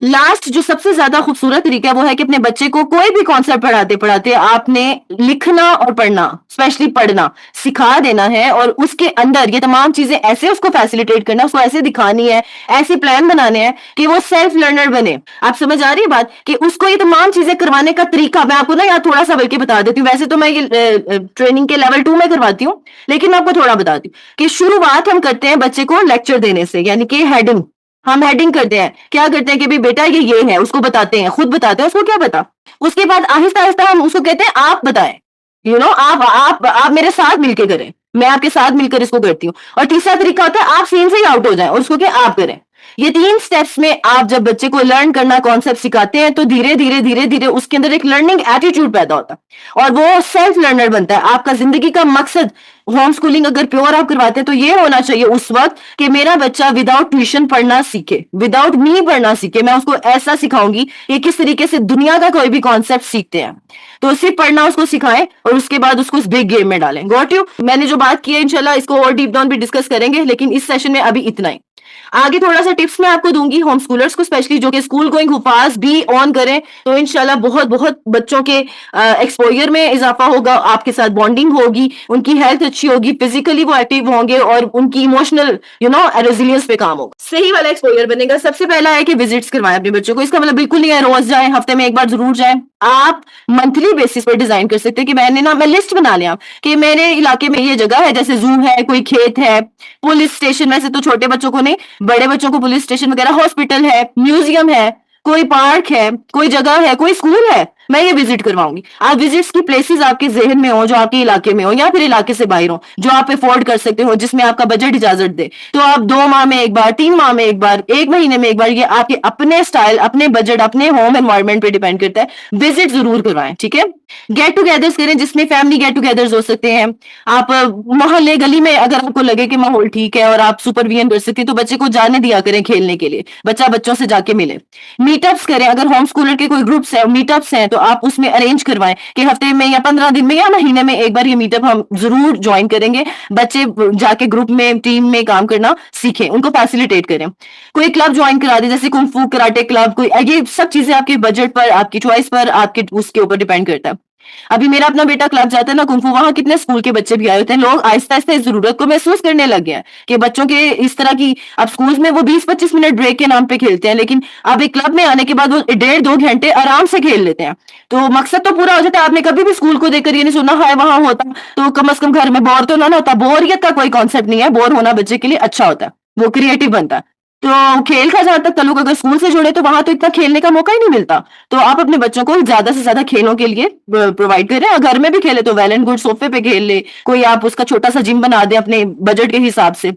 लास्ट जो सबसे ज्यादा खूबसूरत तरीका है वो है कि अपने बच्चे को कोई भी कॉन्सेप्ट पढ़ाते पढ़ाते आपने लिखना और पढ़ना, स्पेशली पढ़ना सिखा देना है, और उसके अंदर ये तमाम चीजें ऐसे उसको फैसिलिटेट करना, उसको ऐसे दिखानी है, ऐसे प्लान बनाने हैं कि वो सेल्फ लर्नर बने। आप समझ आ रही है बात, कि उसको ये तमाम चीजें करवाने का तरीका मैं आपको ना यहाँ थोड़ा सा बल्कि बता देती हूँ। वैसे तो मैं ये ट्रेनिंग के लेवल 2 में करवाती हूँ, लेकिन मैं आपको थोड़ा बताती हूँ कि शुरुआत हम करते हैं बच्चे को लेक्चर देने से, यानी कि हेडिंग, हम हेडिंग करते हैं, क्या करते हैं कि भाई बेटा ये है, उसको बताते हैं, खुद बताते हैं, उसको क्या पता। उसके बाद आहिस्ता आहिस्ता हम उसको कहते हैं आप बताएं, आप मेरे साथ मिलके करें, मैं आपके साथ मिलकर इसको करती हूँ। और तीसरा तरीका होता है आप सीन से ही आउट हो जाएं और उसको क्या आप करें। ये 3 स्टेप्स में आप जब बच्चे को लर्न करना कॉन्सेप्ट सिखाते हैं तो धीरे धीरे धीरे धीरे उसके अंदर एक लर्निंग एटीट्यूड पैदा होता है और वो सेल्फ लर्नर बनता है। आपका जिंदगी का मकसद होम स्कूलिंग अगर प्योर आप करवाते हैं तो ये होना चाहिए उस वक्त कि मेरा बच्चा विदाउट ट्यूशन पढ़ना सीखे, विदाउट मी पढ़ना सीखे। मैं उसको ऐसा सिखाऊंगी कि किस तरीके से दुनिया का कोई भी कॉन्सेप्ट सीखते हैं, तो सिर्फ पढ़ना उसको सिखाएं और उसके बाद उसको इस बिग गेम में डालें। Got you. मैंने जो बात की है इंशाल्लाह इसको और डीप डाउन भी डिस्कस करेंगे, लेकिन इस सेशन में अभी इतना ही। आगे थोड़ा सा सा टिप्स मैं आपको दूंगी होम स्कूलर्स को, स्पेशली जो कि स्कूल गोइंग हुफाज भी ऑन करें, तो इंशाल्लाह बहुत बहुत बच्चों के एक्सपोजर में इजाफा होगा, आपके साथ बॉन्डिंग होगी, उनकी हेल्थ अच्छी होगी, फिजिकली वो एक्टिव होंगे और उनकी इमोशनल रेजिलियंस पे काम होगा, सही वाला एक्सपोजर बनेगा। सबसे पहला है कि विजिट्स करवाएं अपने बच्चों को। इसका मतलब बिल्कुल नहीं है रोज जाएं, हफ्ते में एक बार जरूर जाएं। आप मंथली बेसिस पर डिजाइन कर सकते हैं कि मैं लिस्ट बना लिया कि मेरे इलाके में ये जगह है, जैसे जू है, कोई खेत है, पुलिस स्टेशन, वैसे तो छोटे बच्चों को नहीं, बड़े बच्चों को पुलिस स्टेशन वगैरह, हॉस्पिटल है, म्यूजियम है, कोई पार्क है, कोई जगह है, कोई स्कूल है, मैं ये विजिट करवाऊंगी। आप विजिट्स की प्लेसेस आपके जहन में हो, जो आपके इलाके में हो या फिर इलाके से बाहर हो, जो आप अफोर्ड कर सकते हो, जिसमें आपका बजट इजाजत दे, तो आप 2 माह में एक बार, 3 माह में एक बार, 1 महीने में एक बार, ये आपके अपने स्टाइल, अपने बजट, अपने होम एनवायरमेंट पे डिपेंड करता है, विजिट जरूर करवाएं, ठीक है। गेट टुगेदर्स करें, जिसमें फैमिली गेट टुगेदर्स हो सकते हैं। आप मोहल्ले गली में अगर आपको लगे कि माहौल ठीक है और आप सुपरविजन कर सकते हैं, तो बच्चे को जाने दिया करें खेलने के लिए, बच्चा बच्चों से जाके मिले। मीटअप्स करें, अगर होम स्कूलर के कोई ग्रुप्स है, मीटअप्स हैं, तो आप उसमें अरेंज करवाएं कि हफ्ते में या 15 दिन में या महीने में एक बार ये मीटअप हम जरूर ज्वाइन करेंगे, बच्चे जाके ग्रुप में, टीम में काम करना सीखें, उनको फैसिलिटेट करें। कोई क्लब ज्वाइन करा दे, जैसे कुंग फू, कराटे क्लब, कोई, ये सब चीजें आपके बजट पर, आपकी चॉइस पर, आपके उसके ऊपर डिपेंड करता है। अभी मेरा अपना बेटा क्लब जाता है ना कुंग फू, वहां कितने स्कूल के बच्चे भी आए होते हैं, लोग आहिस्ता आहिस्ता इस जरूरत को महसूस करने लग गए हैं कि बच्चों के इस तरह की, अब स्कूल्स में वो 20-25 मिनट ब्रेक के नाम पे खेलते हैं, लेकिन अब एक क्लब में आने के बाद वो 1.5-2 घंटे आराम से खेल लेते हैं, तो मकसद तो पूरा हो जाता है। आपने कभी भी स्कूल को देखकर ये नहीं सुना है वहां होता तो कम से कम घर में बोर तो ना होता, बोरियत का कोई कॉन्सेप्ट नहीं है, बोर होना बच्चे के लिए अच्छा होता है, वो क्रिएटिव बनता है। तो खेल का जहां तक ताल्लुक, अगर स्कूल से जुड़े तो वहां तो इतना खेलने का मौका ही नहीं मिलता, तो आप अपने बच्चों को ज्यादा से ज्यादा खेलों के लिए प्रोवाइड करें। और घर में भी खेले तो वेल एंड गुड, सोफे पे खेल ले, कोई आप उसका छोटा सा जिम बना दे अपने बजट के हिसाब से।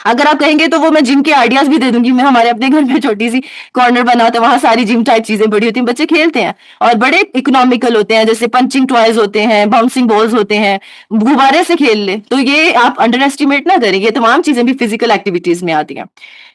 अगर आप कहेंगे तो वो मैं जिम के आइडियाज भी दे दूंगी, मैं हमारे अपने घर में छोटी सी कॉर्नर बना होता है, वहां सारी जिम टाइप चीजें पड़ी होती हैं, बच्चे खेलते हैं और बड़े इकोनॉमिकल होते हैं, जैसे पंचिंग टॉयज होते हैं, बाउंसिंग बॉल्स होते हैं, गुब्बारे से खेल ले, तो ये आप अंडर एस्टिमेट ना करें, ये तमाम चीजें भी फिजिकल एक्टिविटीज में आती हैं।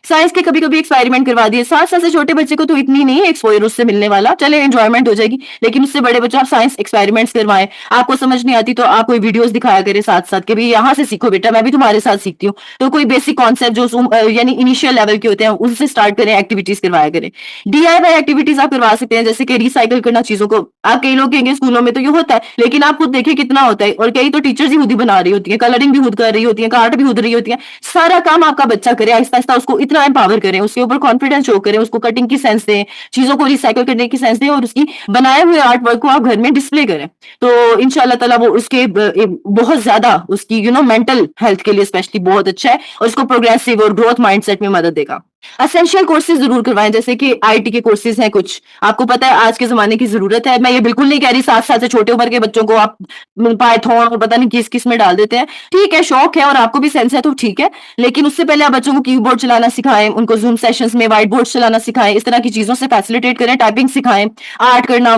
साइंस के कभी कभी एक्सपेरिमेंट करवा दिए, 7 साल से छोटे बच्चे को तो इतनी नहीं एक्सपोजर उससे मिलने वाला, चले एंजॉयमेंट हो जाएगी, लेकिन उससे बड़े बच्चे आप साइंस एक्सपेरिमेंट्स करवाएं। आपको समझ नहीं आती तो आप कोई वीडियोस दिखाया करें साथ साथ के भी, यहाँ से सीखो बेटा, मैं भी तुम्हारे साथ सीखती हूँ, तो कोई बेसिक कॉन्सेप्ट जो यानी इनिशियल लेवल के होते हैं उनसे स्टार्ट करें, एक्टिविटीज करवाया करें। डीआईवाई एक्टिविटीज आप करवा सकते हैं, जैसे कि रिसाइकिल करना चीजों को। आप कई लोग कहेंगे स्कूलों में तो ये होता है, लेकिन आप खुद देखिए कितना होता है, और कई तो टीचर्स ही खुद ही बना रही होती है, कलरिंग भी खुद कर रही होती है, कार्ट भी खुद रही होती है, सारा काम आपका बच्चा करे, आहिस्ता आहिस्ता उसको इतना एम्पावर करें, उसके ऊपर कॉन्फिडेंस शो करें, उसको कटिंग की सेंस दें, चीजों को रिसाइकिल करने की सेंस दें, और उसकी बनाए हुए आर्ट वर्क को आप घर में डिस्प्ले करें, तो इंशाल्लाह ताला वो उसके बहुत ज्यादा उसकी मेंटल हेल्थ के लिए स्पेशली बहुत अच्छा है, और उसको प्रोग्रेसिव और ग्रोथ माइंडसेट में मदद देगा। एसेंशियल कोर्सेज जरूर करवाएं, जैसे कि आईटी के कोर्सेज हैं कुछ, आपको पता है आज के जमाने की जरूरत है। मैं ये बिल्कुल नहीं कह रही 7 साल से छोटे उम्र के बच्चों को आप पाइथन और पता नहीं किस किस में डाल देते हैं, ठीक है, शौक है और आपको भी सेंस है तो ठीक है, लेकिन उससे पहले आप बच्चों को कीबोर्ड चलाना सिखाएं, उनको जूम सेशंस में व्हाइट बोर्ड चलाना सिखाएं, इस तरह की चीजों से फैसिलिटेट करें, टाइपिंग सिखाएं, आर्ट करना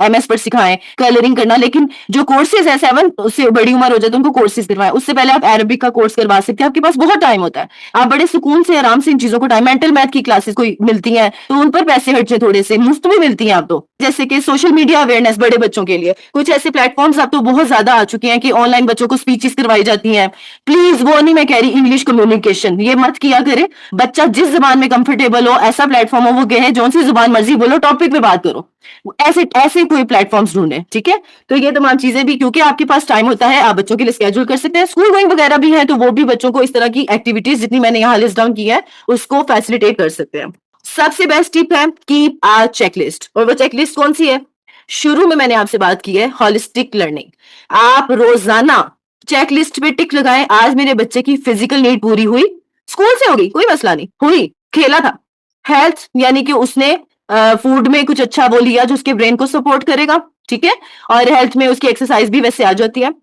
एमएस पर सिखाएं, कलरिंग करना। लेकिन जो कोर्सेज है 7 उससे बड़ी उम्र हो जाए तो उनको कोर्सेज करवाएं। उससे पहले आप अरबिक का कोर्स करवा सकते हैं, आपके पास बहुत टाइम होता है, आप बड़े सुकून से आराम से इन चीजों को टाइम, मेंटल मैथ की क्लासेस कोई मिलती हैं तो उन पर पैसे खर्चे थोड़े से मुफ्त में मिलती हैं आप तो, जैसे कि सोशल मीडिया अवेयरनेस बड़े बच्चों के लिए कुछ ऐसे प्लेटफॉर्म्स अब तो बहुत ज्यादा आ चुके हैं कि ऑनलाइन बच्चों को स्पीचेस करवाई जाती हैं। प्लीज वो नहीं मैं कह रही इंग्लिश कम्युनिकेशन ये मत किया करे, बच्चा जिस जबान में कंफर्टेबल हो, ऐसा प्लेटफॉर्म हो वो कहे, जो सी जुबान मर्जी बोलो, टॉपिक पे बात करो, ऐसे ऐसे कोई प्लेटफॉर्म्स ढूंढे, ठीक है। तो ये तमाम चीजें भी, क्योंकि आपके पास टाइम होता है, आप बच्चों के लिए स्केड्यूल कर सकते हैं। स्कूल गोइंग वगैरह भी है तो वो भी बच्चों को इस तरह की एक्टिविटीज जितनी मैंने यहाँ लिस्ट डाउन की है उसको फैसिलिटेट कर सकते हैं। सबसे बेस्ट टिप है कीप आ चेकलिस्ट, और वो चेकलिस्ट कौन सी है? शुरू में मैंने आपसे बात की है हॉलिस्टिक लर्निंग। आप रोजाना चेकलिस्ट पे टिक लगाएं, आज मेरे बच्चे की फिजिकल नीड पूरी हुई, स्कूल से हो गई कोई मसला नहीं, हुई, खेला था। हेल्थ यानी कि उसने फूड में कुछ अच्छा वो लिया जो उसके ब्रेन को सपोर्ट करेगा, ठीक है, और हेल्थ में उसकी एक्सरसाइज भी वैसे आ जाती है।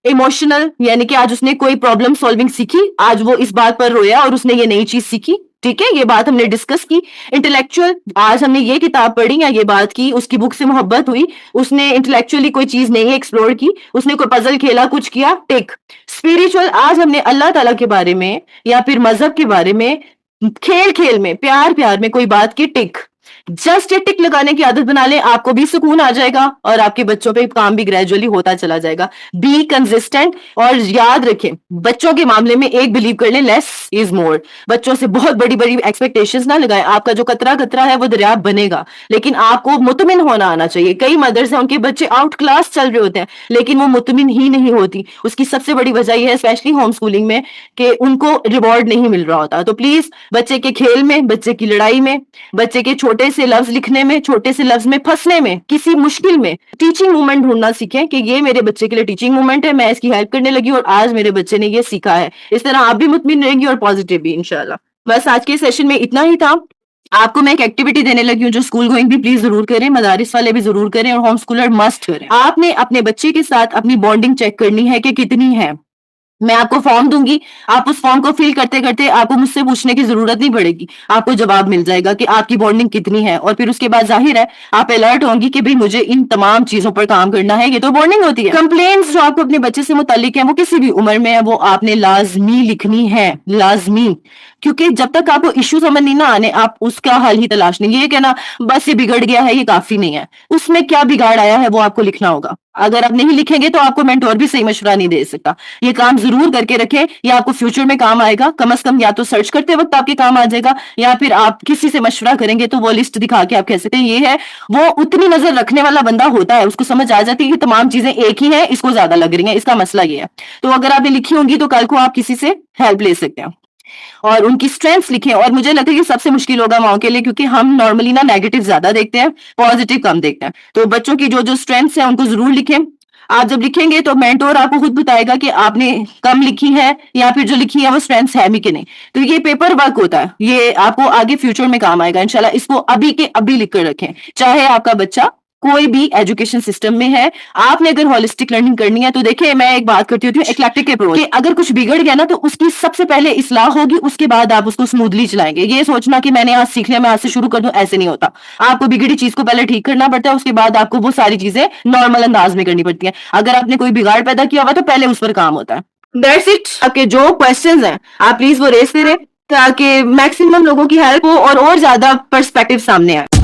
इमोशनल यानी कि आज उसने कोई प्रॉब्लम सॉल्विंग सीखी, आज वो इस बात पर रोया और उसने ये नई चीज सीखी, ठीक है, ये बात हमने डिस्कस की। इंटेलेक्चुअल, आज हमने ये किताब पढ़ी या ये बात की, उसकी बुक से मोहब्बत हुई, उसने इंटेलेक्चुअली कोई चीज नहीं एक्सप्लोर की, उसने कोई पजल खेला, कुछ किया, टिक। स्पिरिचुअल, आज हमने अल्लाह ताला के बारे में या फिर मजहब के बारे में खेल खेल में, प्यार प्यार में कोई बात की, टिक। जस्ट ये टिक लगाने की आदत बना लें, आपको भी सुकून आ जाएगा और आपके बच्चों पे काम भी ग्रेजुअली होता चला जाएगा। बी कंसिस्टेंट, और याद रखें बच्चों के मामले में एक बिलीव कर लें, लेस इज मोर। बच्चों से बहुत बड़ी बड़ी एक्सपेक्टेशंस ना लगाएं। आपका जो कतरा कतरा है वो दरिया बनेगा, लेकिन आपको मुतमिन होना आना चाहिए। कई मदर्स हैं उनके बच्चे आउट क्लास चल रहे होते हैं लेकिन वो मुतमिन ही नहीं होती। उसकी सबसे बड़ी वजह यह है, स्पेशली होम स्कूलिंग में, कि उनको रिवॉर्ड नहीं मिल रहा होता। तो प्लीज बच्चे के खेल में, बच्चे की लड़ाई में, बच्चे के छोटे से लफ्ज लिखने में, छोटे से लफ्ज में फंसने में, किसी मुश्किल में टीचिंग मोमेंट ढूंढना सीखें कि ये मेरे बच्चे के लिए टीचिंग मोमेंट है, मैं इसकी हेल्प करने लगी और आज मेरे बच्चे ने ये सीखा है। इस तरह आप भी मुतमिन रहेंगी और पॉजिटिव भी इंशाल्लाह। बस आज के सेशन में इतना ही था। आपको मैं एक एक्टिविटी देने लगी हूँ जो स्कूल गोइंग भी प्लीज जरूर करें, मदारिस वाले भी जरूर करें और होम स्कूलर मस्ट करें। आपने अपने बच्चे के साथ अपनी बॉन्डिंग चेक करनी है कि कितनी है। मैं आपको फॉर्म दूंगी, आप उस फॉर्म को फिल करते करते आपको मुझसे पूछने की जरूरत नहीं पड़ेगी, आपको जवाब मिल जाएगा कि आपकी बॉन्डिंग कितनी है। और फिर उसके बाद जाहिर है आप अलर्ट होंगी कि भाई मुझे इन तमाम चीजों पर काम करना है। ये तो बॉन्डिंग होती है। कंप्लेंट्स जो आपको अपने बच्चे से मुतालिक है वो किसी भी उम्र में है, वो आपने लाजमी लिखनी है, लाजमी। क्योंकि जब तक आपको इश्यू समझ नहीं ना आने, आप उसका हल ही तलाश नहीं। ये कहना बस ये बिगड़ गया है, ये काफी नहीं है। उसमें क्या बिगाड़ आया है वो आपको लिखना होगा। अगर आप नहीं लिखेंगे तो आपको मेंटोर भी सही मशवरा नहीं दे सकता। ये काम जरूर करके रखें, ये आपको फ्यूचर में काम आएगा। कम से कम या तो सर्च करते वक्त आपके काम आ जाएगा, या फिर आप किसी से मशवरा करेंगे तो वो लिस्ट दिखा के आप कह सकते हैं ये है। वो उतनी नजर रखने वाला बंदा होता है, उसको समझ आ जाती है कि तमाम चीजें एक ही हैं, इसको ज्यादा लग रही हैं, इसका मसला ये है। तो अगर आपने लिखी होंगी तो कल को आप किसी से हेल्प ले सकते हैं और उनकी स्ट्रेंथ्स लिखें। और मुझे लगता है कि सबसे मुश्किल होगा माओ के लिए, क्योंकि हम नॉर्मली ना नेगेटिव ज्यादा देखते हैं, पॉजिटिव कम देखते हैं। तो बच्चों की जो जो स्ट्रेंथ्स हैं उनको जरूर लिखें। आप जब लिखेंगे तो मेंटोर आपको खुद बताएगा कि आपने कम लिखी है या फिर जो लिखी है वो स्ट्रेंथ्स है भी कि नहीं। तो ये पेपर वर्क होता है, ये आपको आगे फ्यूचर में काम आएगा इंशाल्लाह। इसको अभी के अभी लिख कर रखें, चाहे आपका बच्चा कोई भी एजुकेशन सिस्टम में है। आपने अगर होलिस्टिक लर्निंग करनी है तो देखिए, मैं एक बात करती होती हूँ एक्लेक्टिक अप्रोच, कि अगर कुछ बिगड़ गया ना तो उसकी सबसे पहले इस्लाह होगी, उसके बाद आप उसको स्मूथली चलाएंगे। ये सोचना कि मैंने आज सीख लिया, मैं आज से शुरू कर दूं, ऐसे नहीं होता। आपको बिगड़ी चीज को पहले ठीक करना पड़ता है, उसके बाद आपको वो सारी चीजें नॉर्मल अंदाज में करनी पड़ती है। अगर आपने कोई बिगाड़ पैदा किया हुआ तो पहले उस पर काम होता है। That's it. आपके जो क्वेश्चंस हैं आप प्लीज वो रेज करें ताकि मैक्सिमम लोगों की हेल्प हो और ज्यादा पर्सपेक्टिव सामने आए।